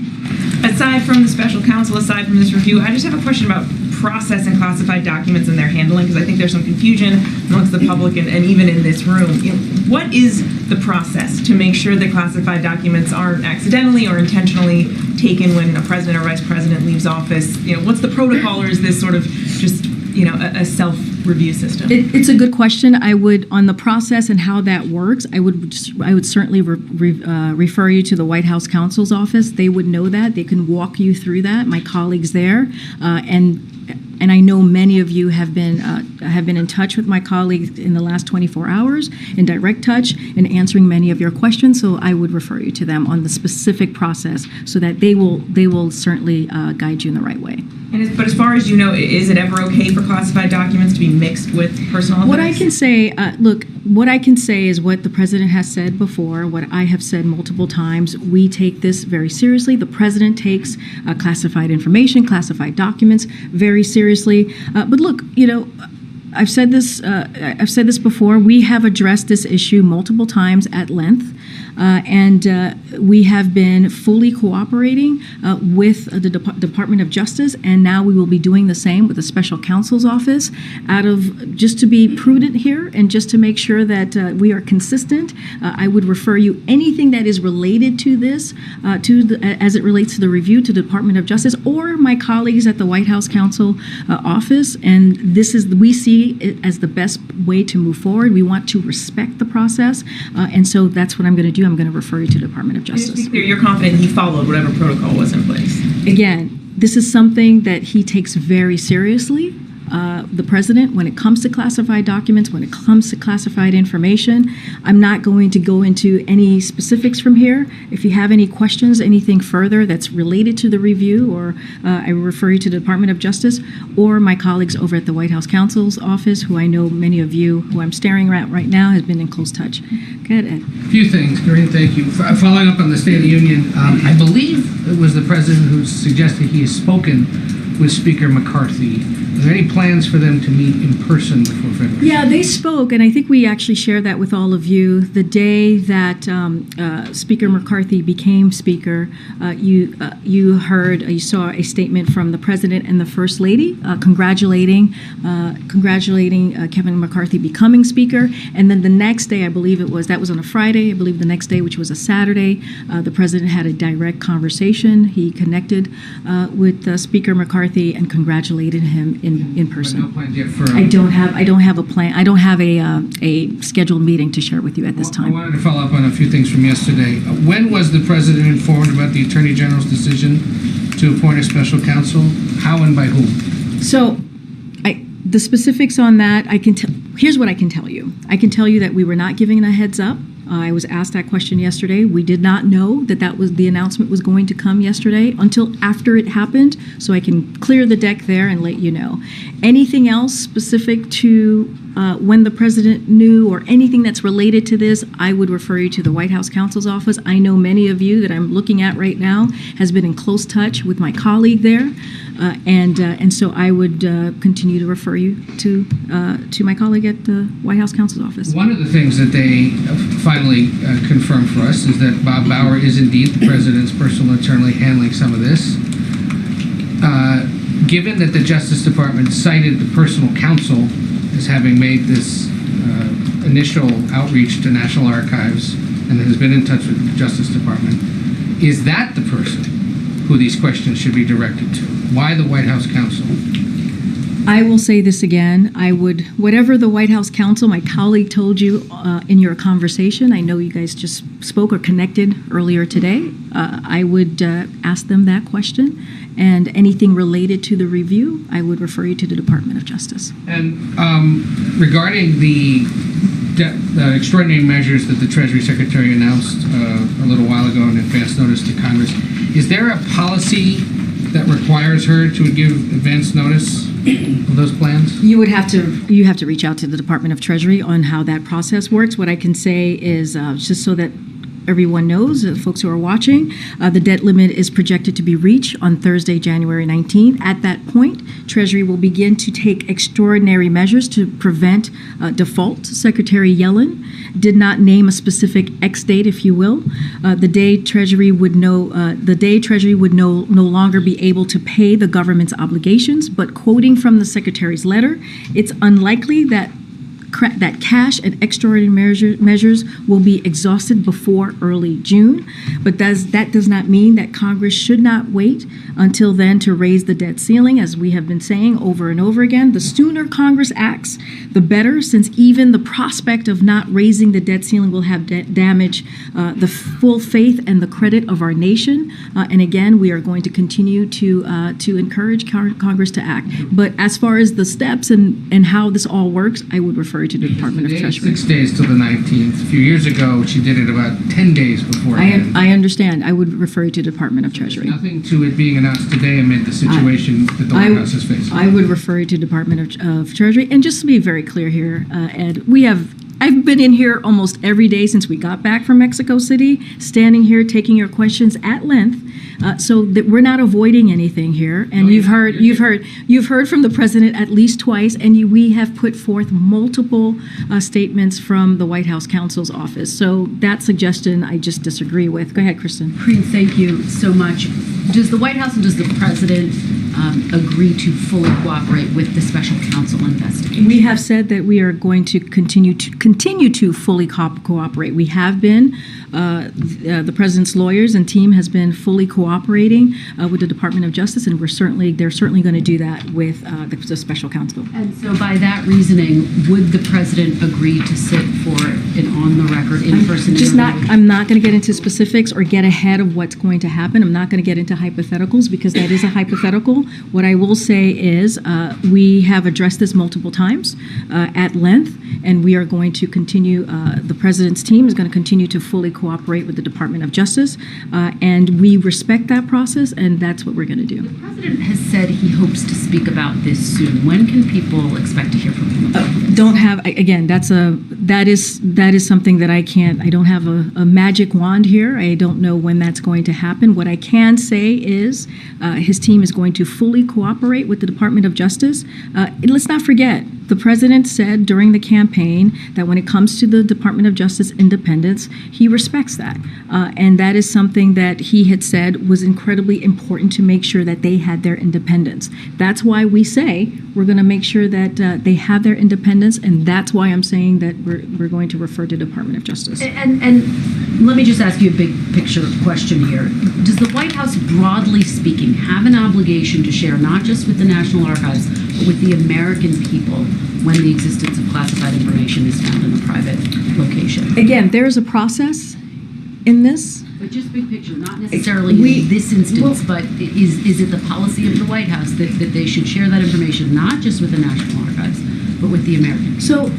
S17: Aside from the special counsel, aside from this review, I just have a question about processing classified documents and their handling, because I think there's some confusion amongst the public and even in this room. What is the process to make sure that classified documents aren't accidentally or intentionally taken when a president or vice president leaves office? What's the protocol, or is this sort of just a self-review system?
S9: It's a good question. I would, on the process and how that works, I would certainly refer you to the White House Counsel's office. They would know that. They can walk you through that. My colleagues there, and I know many of you have been in touch with my colleagues in the last 24 hours, in direct touch, and answering many of your questions. So I would refer you to them on the specific process, so that they will certainly guide you in the right way.
S17: But as far as you know, is it ever okay for classified documents to be mixed with personal evidence?
S9: What I can say, what I can say is what the president has said before, what I have said multiple times. We take this very seriously. The president takes classified information, classified documents very seriously. But look, I've said this before. We have addressed this issue multiple times at length. And we have been fully cooperating with the Department of Justice, and now we will be doing the same with the Special Counsel's Office, just to be prudent here and just to make sure that we are consistent. I would refer you anything that is related to this, as it relates to the review, to the Department of Justice or my colleagues at the White House Counsel office. And we see it as the best way to move forward. We want to respect the process, and so that's what I'm going to do. I'm going to refer you to the Department of Justice.
S17: Just to be clear, you're confident he followed whatever protocol was in place?
S9: Again, this is something that he takes very seriously. The president, when it comes to classified documents, when it comes to classified information. I'm not going to go into any specifics from here. If you have any questions, anything further that's related to the review, or I refer you to the Department of Justice or my colleagues over at the White House Counsel's office, who I know many of you who I'm staring at right now has been in close touch. Go ahead, Ed.
S5: A few things, Corinne, thank you. Following up on the State of the Union, I believe it was the president who suggested he has spoken
S3: with Speaker McCarthy? Are there any plans for them to meet in person before February?
S9: Yeah, they spoke, and I think we actually shared that with all of you. The day that Speaker McCarthy became Speaker, you saw a statement from the President and the First Lady congratulating Kevin McCarthy becoming Speaker. And then the next day, I believe that was on a Friday. I believe the next day, which was a Saturday, the President had a direct conversation. He connected with Speaker McCarthy and congratulated him in person.
S3: But no plans yet for.
S9: I don't have a plan. I don't have a scheduled meeting to share with you at this time.
S3: I wanted to follow up on a few things from yesterday. When was the President informed about the Attorney General's decision to appoint a special counsel? How and by whom?
S9: So, the specifics on that, here's what I can tell you. I can tell you that we were not giving a heads up. I was asked that question yesterday. We did not know that the announcement was going to come yesterday until after it happened, so I can clear the deck there and let you know. Anything else specific to when the President knew or anything that's related to this, I would refer you to the White House counsel's office. I know many of you that I'm looking at right now has been in close touch with my colleague there, and so I would continue to refer you to my colleague at the White House counsel's office.
S3: One of the things that they finally confirmed for us is that Bob Bauer is indeed the President's personal attorney handling some of this. Given that the Justice Department cited the personal counsel as having made this initial outreach to National Archives and has been in touch with the Justice Department, is that the person who these questions should be directed to? Why the White House counsel?
S9: I will say this again. Whatever the White House counsel, my colleague told you in your conversation, I know you guys just spoke or connected earlier today, I would ask them that question. And anything related to the review, I would refer you to the Department of Justice.
S3: And regarding the extraordinary measures that the Treasury Secretary announced a little while ago in advance notice to Congress, is there a policy that requires her to give advance notice of those plans? You
S9: have to reach out to the Department of Treasury on how that process works. What I can say is just so that everyone knows, the folks who are watching, the debt limit is projected to be reached on Thursday, January 19th. At that point, Treasury will begin to take extraordinary measures to prevent default. Secretary Yellen did not name a specific X date, if you will. The day Treasury would no longer be able to pay the government's obligations. But quoting from the Secretary's letter, it's unlikely that cash and extraordinary measures will be exhausted before early June. But that does not mean that Congress should not wait until then to raise the debt ceiling, as we have been saying over and over again. The sooner Congress acts, the better, since even the prospect of not raising the debt ceiling will have damage the full faith and the credit of our nation. And again, we are going to continue to encourage Congress to act. But as far as the steps and how this all works, I would refer to the Department of Treasury.
S3: 6 days till the 19th. A few years ago, she did it about 10 days before.
S9: I understand. I would refer you to the Department of Treasury.
S3: There's nothing to it being announced today amid the situation that the White House is facing.
S9: I would refer you to the Department of Treasury. And just to be very clear here, Ed, I've been in here almost every day since we got back from Mexico City, standing here taking your questions at length, so that we're not avoiding anything here. And you've heard from the President at least twice, and we have put forth multiple statements from the White House counsel's office. So that suggestion I just disagree with. Go ahead, Kristen.
S13: Karine, thank you so much. Does the White House and does the President agree to fully cooperate with the special counsel investigation?
S9: We have said that we are going to continue to fully cooperate. We have been. The President's lawyers and team has been fully cooperating with the Department of Justice, and they're certainly going to do that with the special counsel.
S13: And so, by that reasoning, would the President agree to sit for an on-the-record, in-person interview?
S9: I'm not going to get into specifics or get ahead of what's going to happen. I'm not going to get into hypotheticals because that is a hypothetical. What I will say is we have addressed this multiple times at length, and we are going to continue. The President's team is going to continue to fully cooperate cooperate with the Department of Justice, and we respect that process, and that's what we're going to do.
S13: The president has said he hopes to speak about this soon. When can people expect to hear from him?
S9: Don't have, again, that is something that I don't have a magic wand here. I don't know when that's going to happen. What I can say is his team is going to fully cooperate with the Department of Justice. Let's not forget, the president said during the campaign that when it comes to the Department of Justice independence, he respects that. And that is something that he had said was incredibly important to make sure that they had their independence. That's why we say we're going to make sure that they have their independence, and that's why I'm saying that we're going to refer to Department of Justice.
S13: And let me just ask you a big picture question here. Does the White House, broadly speaking, have an obligation to share not just with the National Archives, but with the American people when the existence of classified information is found in a private location?
S9: Again, there is a process in this.
S13: But just big picture, not necessarily in this instance, but is it the policy of the White House that they should share that information not just with the National Archives, but with the Americans?
S9: So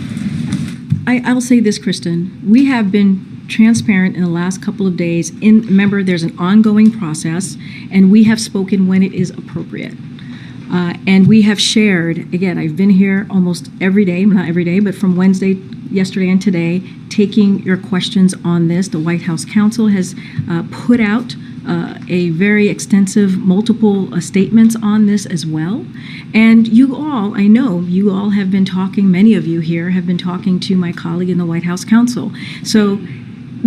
S9: I'll say this, Kristen. We have been transparent in the last couple of days. Remember, there's an ongoing process, and we have spoken when it is appropriate. And we have shared, again, I've been here almost every day, not every day, but from Wednesday, yesterday, and today, taking your questions on this. The White House counsel has put out a very extensive multiple statements on this as well. And you all, I know you all have been talking, many of you here have been talking to my colleague in the White House counsel. So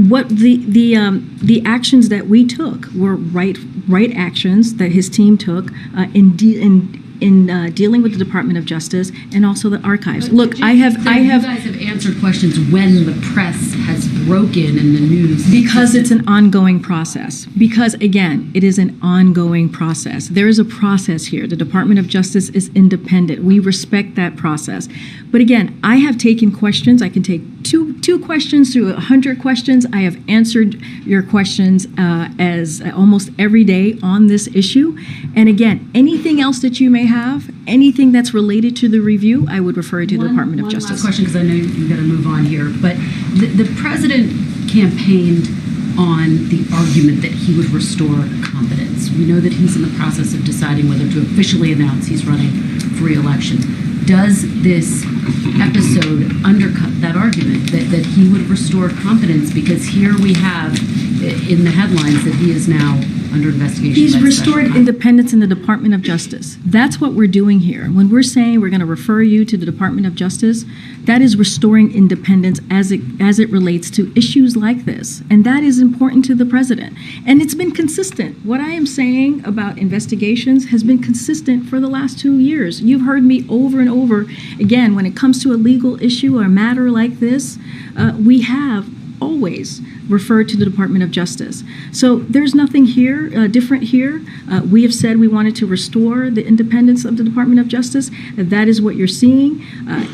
S9: what the actions that we took were right actions that his team took in dealing with the Department of Justice and also the archives. Look, I have.
S13: You guys have answered questions when the press has broken in the news.
S9: Because it's an ongoing process. Because, again, it is an ongoing process. There is a process here. The Department of Justice is independent. We respect that process. But again, I have taken questions. I can take two questions through 100 questions. I have answered your questions as almost every day on this issue. And again, anything else that you may have, anything that's related to the review, I would refer you to the Department of Justice.
S13: Last question, because I know you've got to move on here. But the president campaigned on the argument that he would restore confidence. We know that he's in the process of deciding whether to officially announce he's running for re-election. Does this episode undercut that argument that he would restore confidence? Because here we have in the headlines that he is now under investigation.
S9: He's restored independence in the Department of Justice. That's what we're doing here. When we're saying we're going to refer you to the Department of Justice, that is restoring independence as it relates to issues like this. And that is important to the president. And it's been consistent. What I am saying about investigations has been consistent for the last 2 years. You've heard me over and over. Again, when it comes to a legal issue or a matter like this, we have always referred to the Department of Justice. So there's nothing here different here. We have said we wanted to restore the independence of the Department of Justice. That is what you're seeing.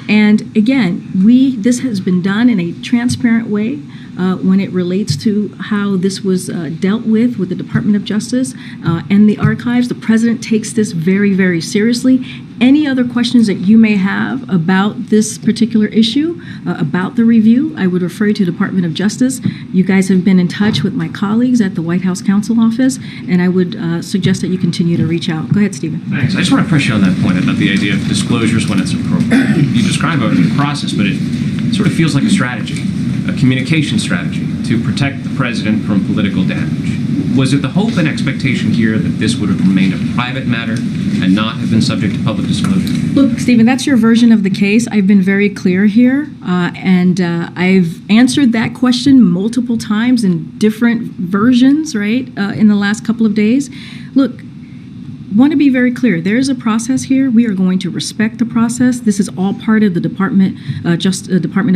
S9: And again, this has been done in a transparent way when it relates to how this was dealt with the Department of Justice and the archives. The president takes this very, very seriously. Any other questions that you may have about this particular issue, about the review, I would refer you to the Department of Justice. You guys have been in touch with my colleagues at the White House Counsel Office, and I would suggest that you continue to reach out. Go ahead, Stephen.
S18: Thanks. I just want to press you on that point about the idea of disclosures when it's appropriate. You describe a process, but it sort of feels like a strategy, a communication strategy to protect the president from political damage. Was it the hope and expectation here that this would have remained a private matter and not have been subject to public disclosure?
S9: Look, Stephen, that's your version of the case. I've been very clear here, and I've answered that question multiple times in different versions, right, in the last couple of days. Look, want to be very clear. There is a process here. We are going to respect the process. This is all part of the Department of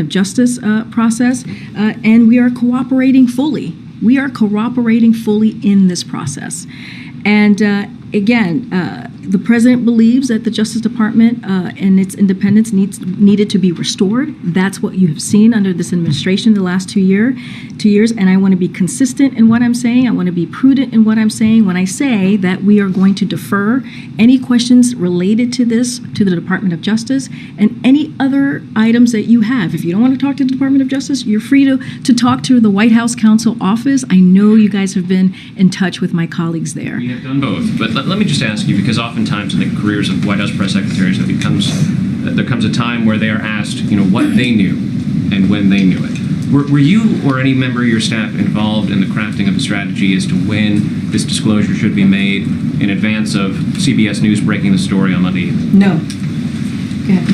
S9: Justice process, and we are cooperating fully. We are cooperating fully in this process. And again, the president believes that the Justice Department and its independence needed to be restored. That's what you have seen under this administration the last 2 years. And I want to be consistent in what I'm saying. I want to be prudent in what I'm saying when I say that we are going to defer any questions related to this to the Department of Justice and any other items that you have. If you don't want to talk to the Department of Justice, you're free to talk to the White House Counsel Office. I know you guys have been in touch with my colleagues there.
S18: We have done both. But let me just ask you, because oftentimes in the careers of White House press secretaries, there comes a time where they are asked, what they knew and when they knew it. Were you or any member of your staff involved in the crafting of a strategy as to when this disclosure should be made in advance of CBS News breaking the story on Monday evening?
S9: No. Go ahead.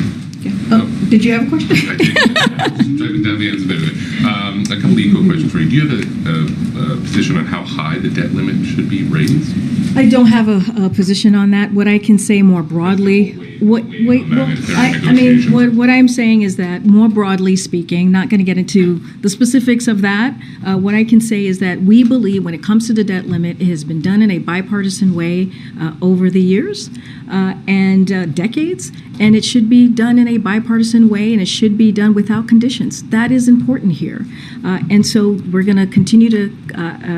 S9: Oh, did you have a question?
S8: Driving down the ends a bit of it. A couple of eco questions for you. Do you have a position on how high the debt limit should be raised?
S9: I don't have a position on that. What I can say more broadly, what I'm saying is that more broadly speaking, not going to get into the specifics of that. What I can say is that we believe when it comes to the debt limit, it has been done in a bipartisan way over the years and decades, and it should be done in a bipartisan way, and it should be done without conditions. That is important here. And so we're going to continue to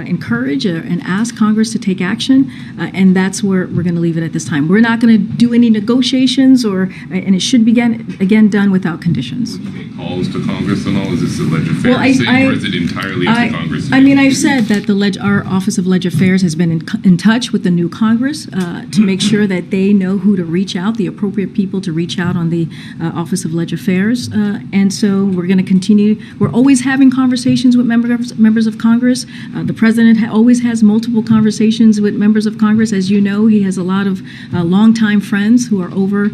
S9: encourage and ask Congress to take action, and that's where we're going to leave it at this time. We're not going to do any negotiations, and it should be again done without conditions.
S8: Calls to Congress and all? Is this a Ledge Affairs thing, or is it entirely up to Congress?
S9: I've said that our Office of Ledge Affairs has been in touch with the new Congress to make sure that they know who to reach out, the appropriate people to reach out on the Office of Ledge Affairs. And so we're going to continue. We're always having conversations with members of Congress. The president always has multiple conversations with members of Congress. As you know, he has a lot of longtime friends who are over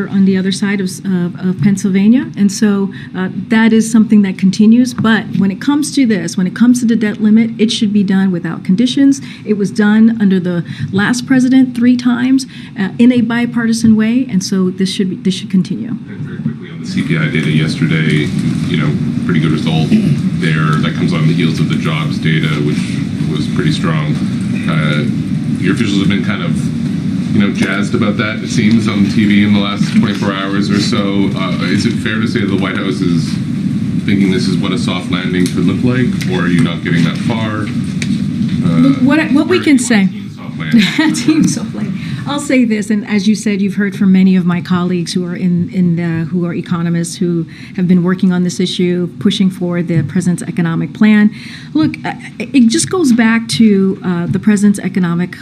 S9: on the other side of Pennsylvania. And so that is something that continues. But when it comes to this, when it comes to the debt limit, it should be done without conditions. It was done under the last president 3 times in a bipartisan way. And so this should continue.
S8: Very quickly on the CPI data yesterday, pretty good result there. That comes on the heels of the jobs data, which was pretty strong. Your officials have been kind of jazzed about that, it seems, on TV in the last 24 hours or so. Is it fair to say the White House is thinking this is what a soft landing could look like, or are you not getting that far?
S9: What we can say. Team soft landing. I'll say this, and as you said, you've heard from many of my colleagues who are who are economists who have been working on this issue, pushing for the president's economic plan. Look, it just goes back to the president's economic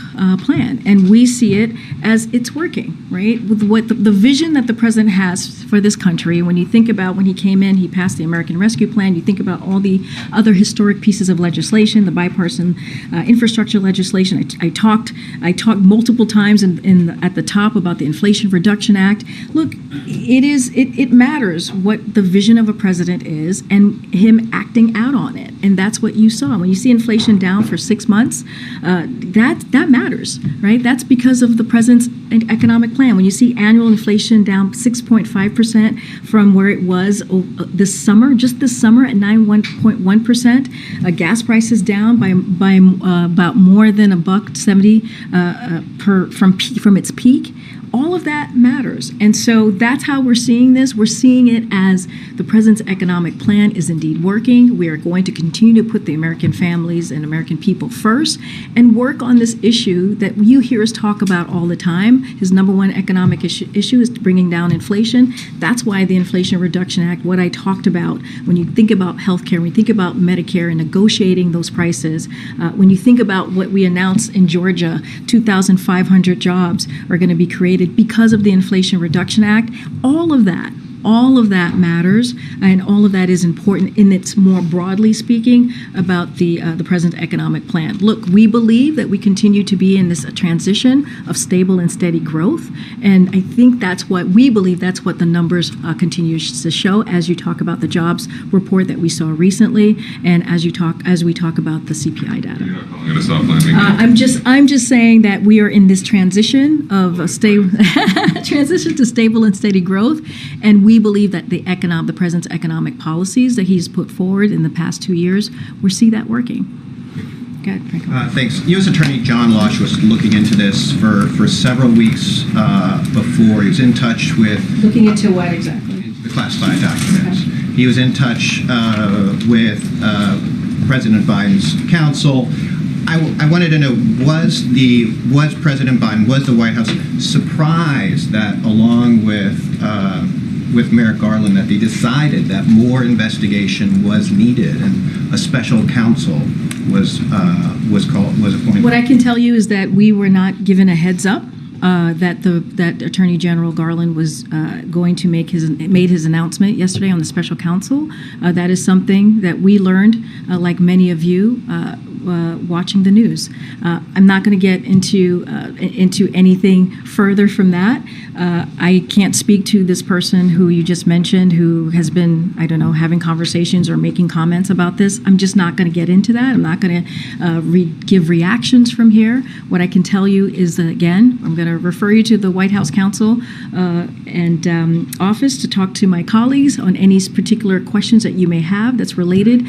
S9: plan, and we see it as it's working, right? With what the vision that the president has for this country. When you think about when he came in, he passed the American Rescue Plan. You think about all the other historic pieces of legislation, the bipartisan infrastructure legislation. I talked multiple times at the top about the Inflation Reduction Act. Look, it matters what the vision of a president is and him acting out on it. And that's what you saw. When you see inflation down for 6 months, that matters, right? That's because of the president's economic plan. When you see annual inflation down 6.5% from where it was this summer, just this summer at 9.1%, gas prices down by about more than $1.70 from its peak. All of that matters. And so that's how we're seeing this. We're seeing it as the president's economic plan is indeed working. We are going to continue to put the American families and American people first and work on this issue that you hear us talk about all the time. His number one economic issue is bringing down inflation. That's why the Inflation Reduction Act, what I talked about, when you think about healthcare, when you think about Medicare and negotiating those prices, when you think about what we announced in Georgia, 2,500 jobs are going to be created because of the Inflation Reduction Act. All of that matters, and all of that is important in its more broadly speaking about the president's economic plan. Look, we believe that we continue to be in this transition of stable and steady growth, and I think that's what we believe. That's what the numbers continue to show as you talk about the jobs report that we saw recently, and as we talk about the CPI data.
S8: You're not calling it a soft landing?
S9: I'm just saying that we are in this transition of transition to stable and steady growth, and we believe that the president's economic policies that he's put forward in the past 2 years, we see that working. Go ahead, Franco.
S12: Thanks. U.S. Attorney John Losh was looking into this for several weeks before. He was in touch with
S9: Looking into what exactly?
S12: the classified documents. He was in touch with President Biden's counsel. I wanted to know, was President Biden, was the White House surprised that along with Merrick Garland that they decided that more investigation was needed and a special counsel was appointed?
S9: What I can tell you is that we were not given a heads up that Attorney General Garland was going to made his announcement yesterday on the special counsel. That is something that we learned, like many of you, watching the news. I'm not going to get into anything further from that. I can't speak to this person who you just mentioned, who has been, I don't know, having conversations or making comments about this. I'm just not going to get into that. I'm not going to give reactions from here. What I can tell you is that, again, I'm going to refer you to the White House counsel and office to talk to my colleagues on any particular questions that you may have that's related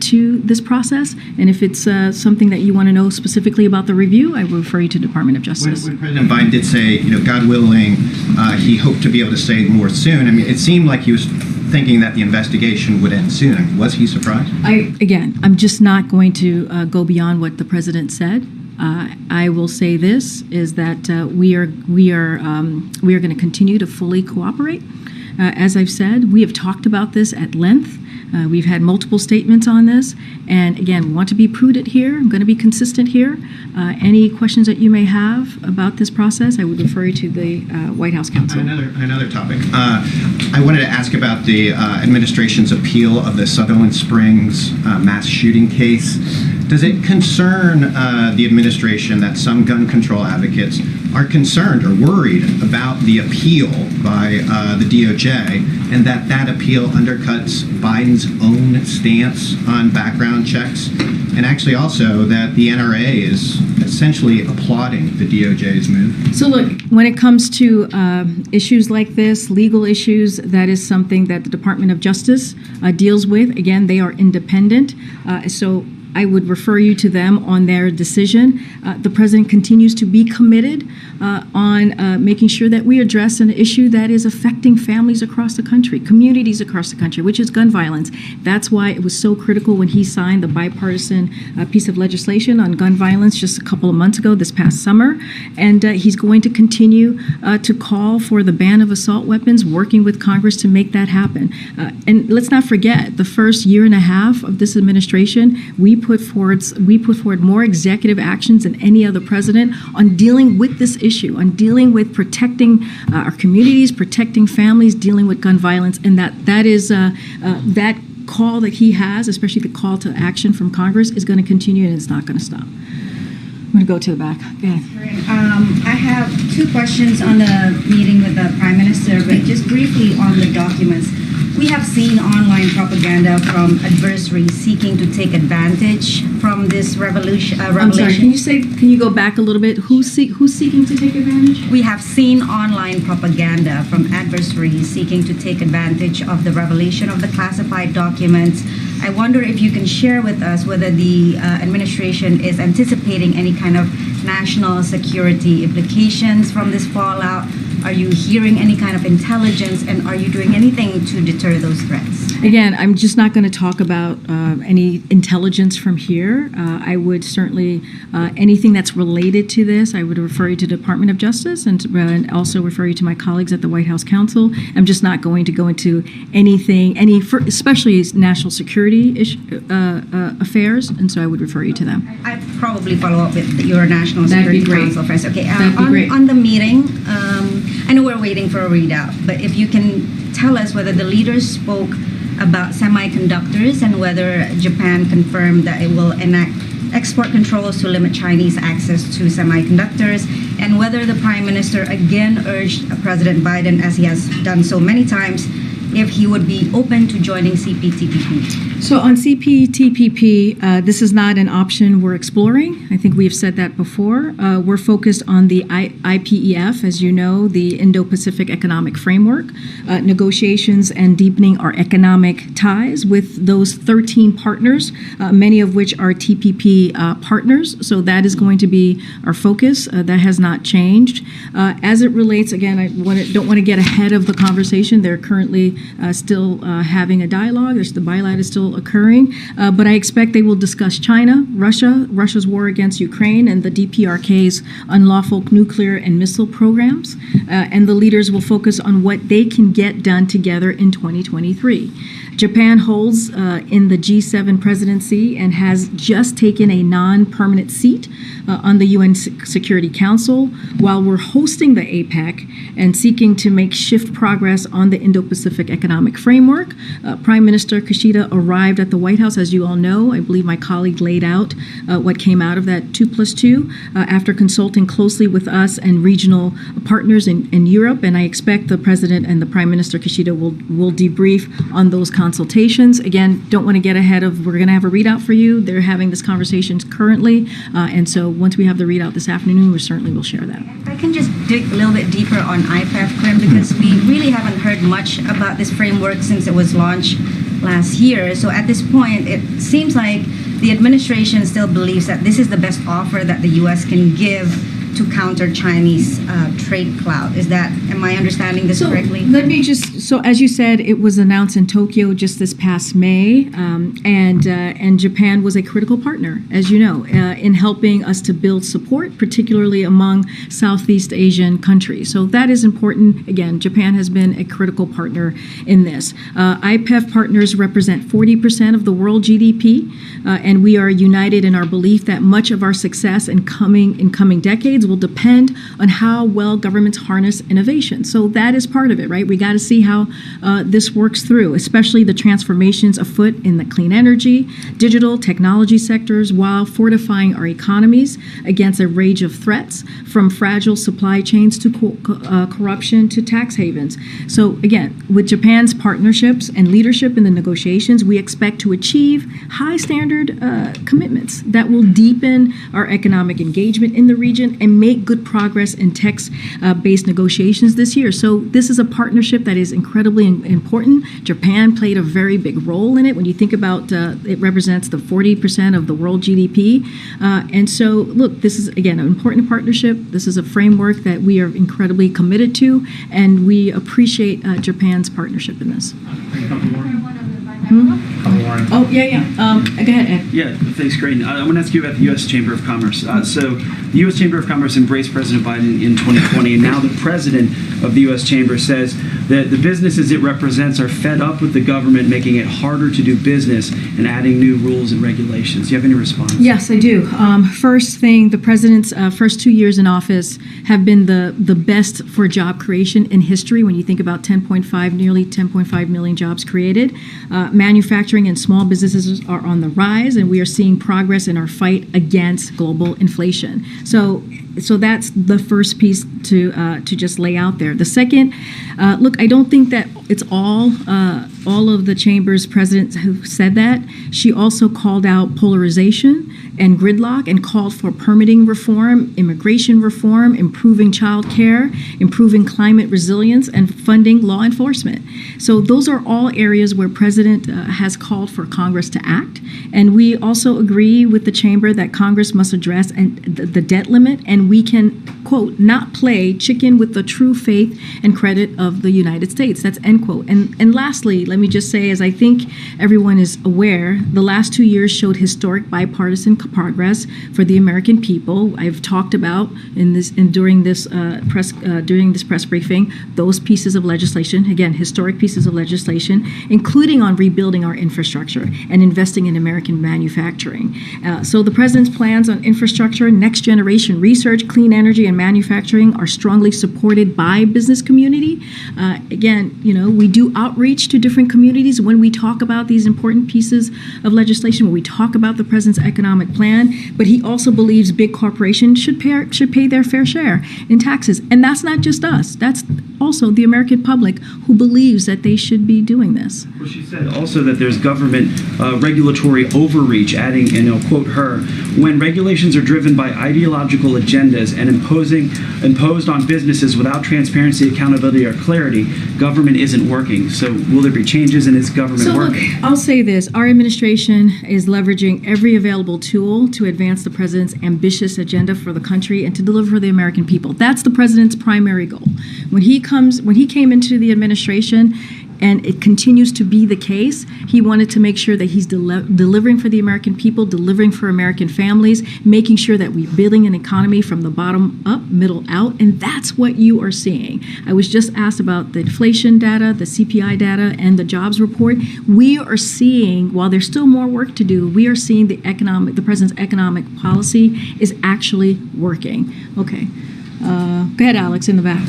S9: to this process. And if it's something that you want to know specifically about the review, I will refer you to the Department of Justice.
S12: When President Biden did say, God willing, he hoped to be able to say more soon, I mean, it seemed like he was thinking that the investigation would end soon. I mean, was he surprised?
S9: I'm just not going to go beyond what the president said. I will say this is that we are going to continue to fully cooperate. As I've said, we have talked about this at length. We've had multiple statements on this, and again, we want to be prudent here. I'm going to be consistent here. Any questions that you may have about this process, I would refer you to the White House counsel.
S12: Another topic. I wanted to ask about the administration's appeal of the Sutherland Springs mass shooting case. Does it concern the administration that some gun control advocates are concerned or worried about the appeal by the DOJ, and that appeal undercuts Biden's own stance on background checks, and actually also that the NRA is essentially applauding the DOJ's move?
S9: So look, when it comes to issues like this, legal issues, that is something that the Department of Justice deals with. Again, they are independent. So I would refer you to them on their decision. The president continues to be committed on making sure that we address an issue that is affecting families across the country, communities across the country, which is gun violence. That's why it was so critical when he signed the bipartisan piece of legislation on gun violence just a couple of months ago, this past summer. And he's going to continue to call for the ban of assault weapons, working with Congress to make that happen. And let's not forget, the first year and a half of this administration, we put forward more executive actions than any other president on dealing with this issue, on dealing with protecting our communities, protecting families, dealing with gun violence, and that is that call that he has, especially the call to action from Congress, is going to continue, and it's not going to stop. I'm going to go to the back. Go ahead.
S19: I have two questions on the meeting with the Prime Minister, but just briefly on the documents. We have seen online propaganda from adversaries seeking to take advantage from this revelation.
S9: I'm sorry, can you go back a little bit? Who's seeking to take advantage?
S19: We have seen online propaganda from adversaries seeking to take advantage of the revelation of the classified documents. I wonder if you can share with us whether the administration is anticipating any kind of national security implications from this fallout. Are you hearing any kind of intelligence, and are you doing anything to deter those threats?
S9: Again, I'm just not going to talk about any intelligence from here. I would certainly, anything that's related to this, I would refer you to the Department of Justice and also refer you to my colleagues at the White House Counsel. I'm just not going to go into anything, especially national security affairs, and so I would refer you to them.
S19: I'd probably follow up with your National Security Council first. Okay,
S9: That'd be great.
S19: On the meeting, I know we're waiting for a readout, but if you can tell us whether the leaders spoke about semiconductors and whether Japan confirmed that it will enact export controls to limit Chinese access to semiconductors, and whether the Prime Minister again urged President Biden, as he has done so many times, if he would be open to joining CPTPP.
S9: So on CPTPP, this is not an option we're exploring. I think we've said that before. We're focused on the IPEF, as you know, the Indo-Pacific Economic Framework, negotiations and deepening our economic ties with those 13 partners, many of which are TPP partners. So that is going to be our focus. That has not changed. As it relates, again, I don't want to get ahead of the conversation. They're currently still having a dialogue. The bilat is still occurring, but I expect they will discuss China, Russia's war against Ukraine, and the DPRK's unlawful nuclear and missile programs, and the leaders will focus on what they can get done together in 2023. Japan holds in the G7 presidency and has just taken a non-permanent seat on the UN Security Council, while we're hosting the APEC and seeking to make shift progress on the Indo-Pacific Economic Framework. Prime Minister Kishida arrived at the White House, as you all know. I believe my colleague laid out what came out of that 2+2 after consulting closely with us and regional partners in Europe, and I expect the President and the Prime Minister Kishida will debrief on those consultations. Again, don't want to get ahead of, we're going to have a readout for you. They're having this conversation currently, and so once we have the readout this afternoon, we certainly will share that.
S19: If I can just dig a little bit deeper on IPEF, Krim, because we really haven't heard much about this framework since it was launched last year. So at this point, it seems like the administration still believes that this is the best offer that the U.S. can give to counter Chinese trade clout. Am I understanding this correctly?
S9: Let me so as you said, it was announced in Tokyo just this past May, and Japan was a critical partner, as you know, in helping us to build support, particularly among Southeast Asian countries. So that is important. Again, Japan has been a critical partner in this. IPEF partners represent 40% of the world GDP, and we are united in our belief that much of our success in coming decades will depend on how well governments harness innovation. So that is part of it, right? We got to see how this works through, especially the transformations afoot in the clean energy, digital technology sectors, while fortifying our economies against a range of threats, from fragile supply chains to corruption to tax havens. So again, with Japan's partnerships and leadership in the negotiations, we expect to achieve high standard commitments that will deepen our economic engagement in the region and make good progress in text-based negotiations this year. So this is a partnership that is incredibly important. Japan played a very big role in it. When you think about it represents the 40% of the world GDP. And so, look, this is, again, an important partnership. This is a framework that we are incredibly committed to, and we appreciate Japan's partnership in this. Oh, yeah. Go ahead, Ed.
S20: Yeah, thanks, Corinne. I want to ask you about the U.S. Chamber of Commerce. So the U.S. Chamber of Commerce embraced President Biden in 2020, and now the president of the U.S. Chamber says that the businesses it represents are fed up with the government making it harder to do business and adding new rules and regulations. Do you have any response?
S9: Yes, I do. First thing, the president's first 2 years in office have been the best for job creation in history. When you think about nearly 10.5 million jobs created, manufacturing and small businesses are on the rise, and we are seeing progress in our fight against global inflation. So that's the first piece to just lay out there. The second, look, I don't think that it's all of the chamber's presidents who said that. She also called out polarization and gridlock and called for permitting reform, immigration reform, improving child care, improving climate resilience, and funding law enforcement. So those are all areas where President has called for Congress to act. And we also agree with the chamber that Congress must address the debt limit, and we can, quote, not play chicken with the true faith and credit of the United States. That's end quote. And lastly, let me just say, as I think everyone is aware, the last 2 years showed historic bipartisan progress for the American people. I've talked about during this press briefing those pieces of legislation, again, historic pieces of legislation, including on rebuilding our infrastructure and investing in American manufacturing. So the president's plans on infrastructure, next generation research, clean energy, and and manufacturing are strongly supported by business community. Again, we do outreach to different communities when we talk about these important pieces of legislation, when we talk about the president's economic plan, but he also believes big corporations should pay their fair share in taxes. And that's not just us. That's also the American public who believes that they should be doing this.
S20: Well, she said also that there's government regulatory overreach, adding, and I'll quote her, when regulations are driven by ideological agendas and imposed on businesses without transparency, accountability, or clarity, government isn't working. So will there be changes, and is government working?
S9: Look, I'll say this. Our administration is leveraging every available tool to advance the president's ambitious agenda for the country and to deliver for the American people. That's the president's primary goal. When he came into the administration, and it continues to be the case, he wanted to make sure that he's delivering for the American people, delivering for American families, making sure that we're building an economy from the bottom up, middle out, and that's what you are seeing. I was just asked about the inflation data, the CPI data, and the jobs report. We are seeing, while there's still more work to do, we are seeing the president's economic policy is actually working. Okay. Go ahead, Alex, in the back.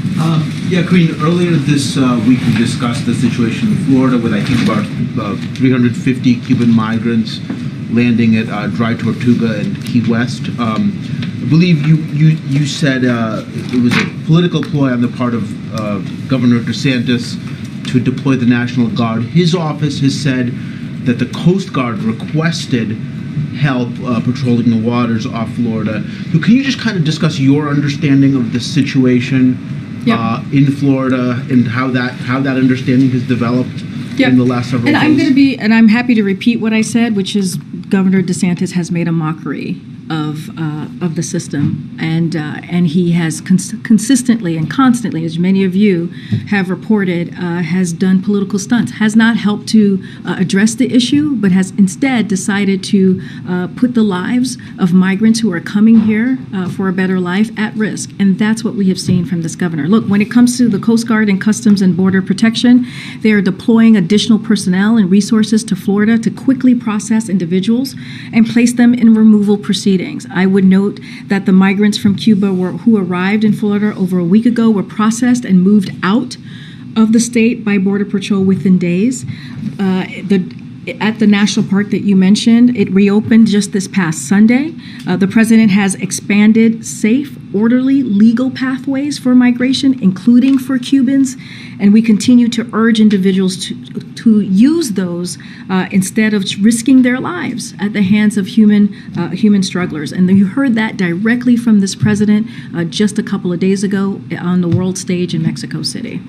S21: Yeah, Queen, earlier this week we discussed the situation in Florida with, I think, about 350 Cuban migrants landing at Dry Tortuga and Key West. I believe you said it was a political ploy on the part of Governor DeSantis to deploy the National Guard. His office has said that the Coast Guard requested help patrolling the waters off Florida. So can you just kind of discuss your understanding of the situation in Florida and how that understanding has developed in the last several days?
S9: And I'm happy to repeat what I said, which is Governor DeSantis has made a mockery of the system, and he has consistently and constantly, as many of you have reported, has done political stunts, has not helped to address the issue, but has instead decided to put the lives of migrants who are coming here for a better life at risk, and that's what we have seen from this governor. Look, when it comes to the Coast Guard and Customs and Border Protection, they are deploying additional personnel and resources to Florida to quickly process individuals and place them in removal proceedings. I would note that the migrants from Cuba who arrived in Florida over a week ago were processed and moved out of the state by Border Patrol within days. At the national park that you mentioned, it reopened just this past Sunday. The president has expanded safe, orderly, legal pathways for migration, including for Cubans, and we continue to urge individuals to use those instead of risking their lives at the hands of human strugglers. And you heard that directly from this president just a couple of days ago on the world stage in Mexico City.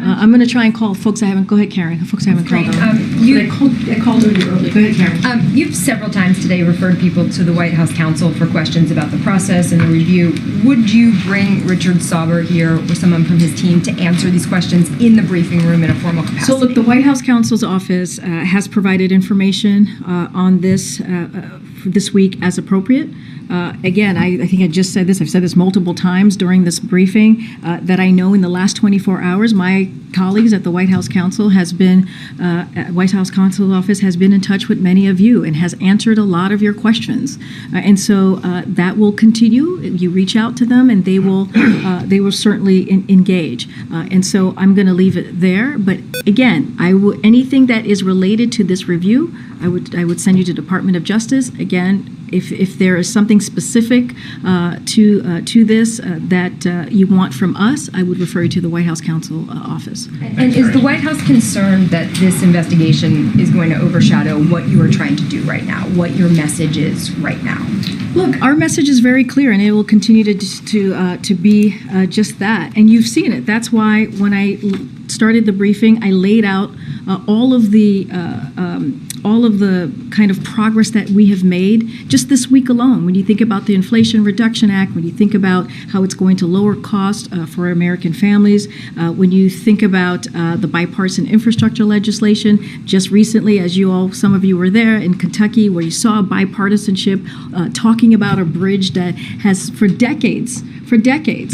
S9: I'm going to try and call folks I haven't. Go ahead, Karen. Folks I haven't called on. I called on you early. Go ahead, Karen.
S22: You've several times today referred people to the White House counsel for questions about the process and the review. Would you bring Richard Sauber here or someone from his team to answer these questions in the briefing room in a formal capacity?
S9: So look, the White House counsel's office has provided information on this this week as appropriate. Again, I think I just said this. I've said this multiple times during this briefing that I know in the last 24 hours, my colleagues at the White House Counsel White House Counsel's office has been in touch with many of you and has answered a lot of your questions. And so that will continue. You reach out to them, and they will certainly engage. And so I'm going to leave it there. But again, anything that is related to this review, I would send you to Department of Justice. Again, if there is something specific to this that you want from us, I would refer you to the White House Counsel office.
S22: And is the White House concerned that this investigation is going to overshadow what you are trying to do right now, what your message is right now?
S9: Look, our message is very clear, and it will continue to be just that. And you've seen it. That's why when I started the briefing, I laid out all of the kind of progress that we have made just this week alone. When you think about the Inflation Reduction Act, when you think about how it's going to lower costs for American families, when you think about the bipartisan infrastructure legislation, just recently, as some of you were there in Kentucky, where you saw bipartisanship talking about a bridge that has, for decades,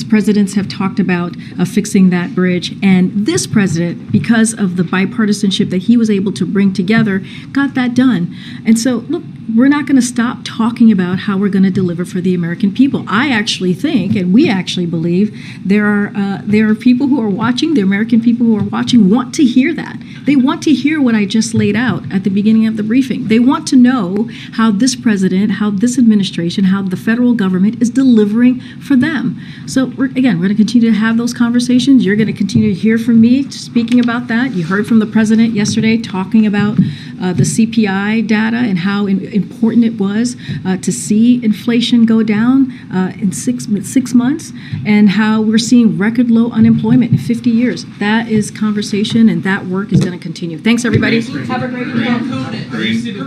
S9: presidents have talked about fixing that bridge. And this president, because of the bipartisanship that he was able to bring together, got that done. And so, look, we're not going to stop talking about how we're going to deliver for the American people. I actually think, and we actually believe, there are people who are watching, the American people who are watching want to hear that. They want to hear what I just laid out at the beginning of the briefing. They want to know how this president, how this administration, how the federal government is delivering for them. So we're going to continue to have those conversations. You're going to continue to hear from me speaking about that. You heard from the president yesterday talking about the CPI data and how important it was to see inflation go down in six months, and how we're seeing record low unemployment in 50 years. That is conversation, and that work is going to continue. Thanks, everybody. Have a great weekend.
S16: Are you still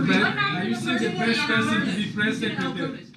S16: the best person to be press secretary?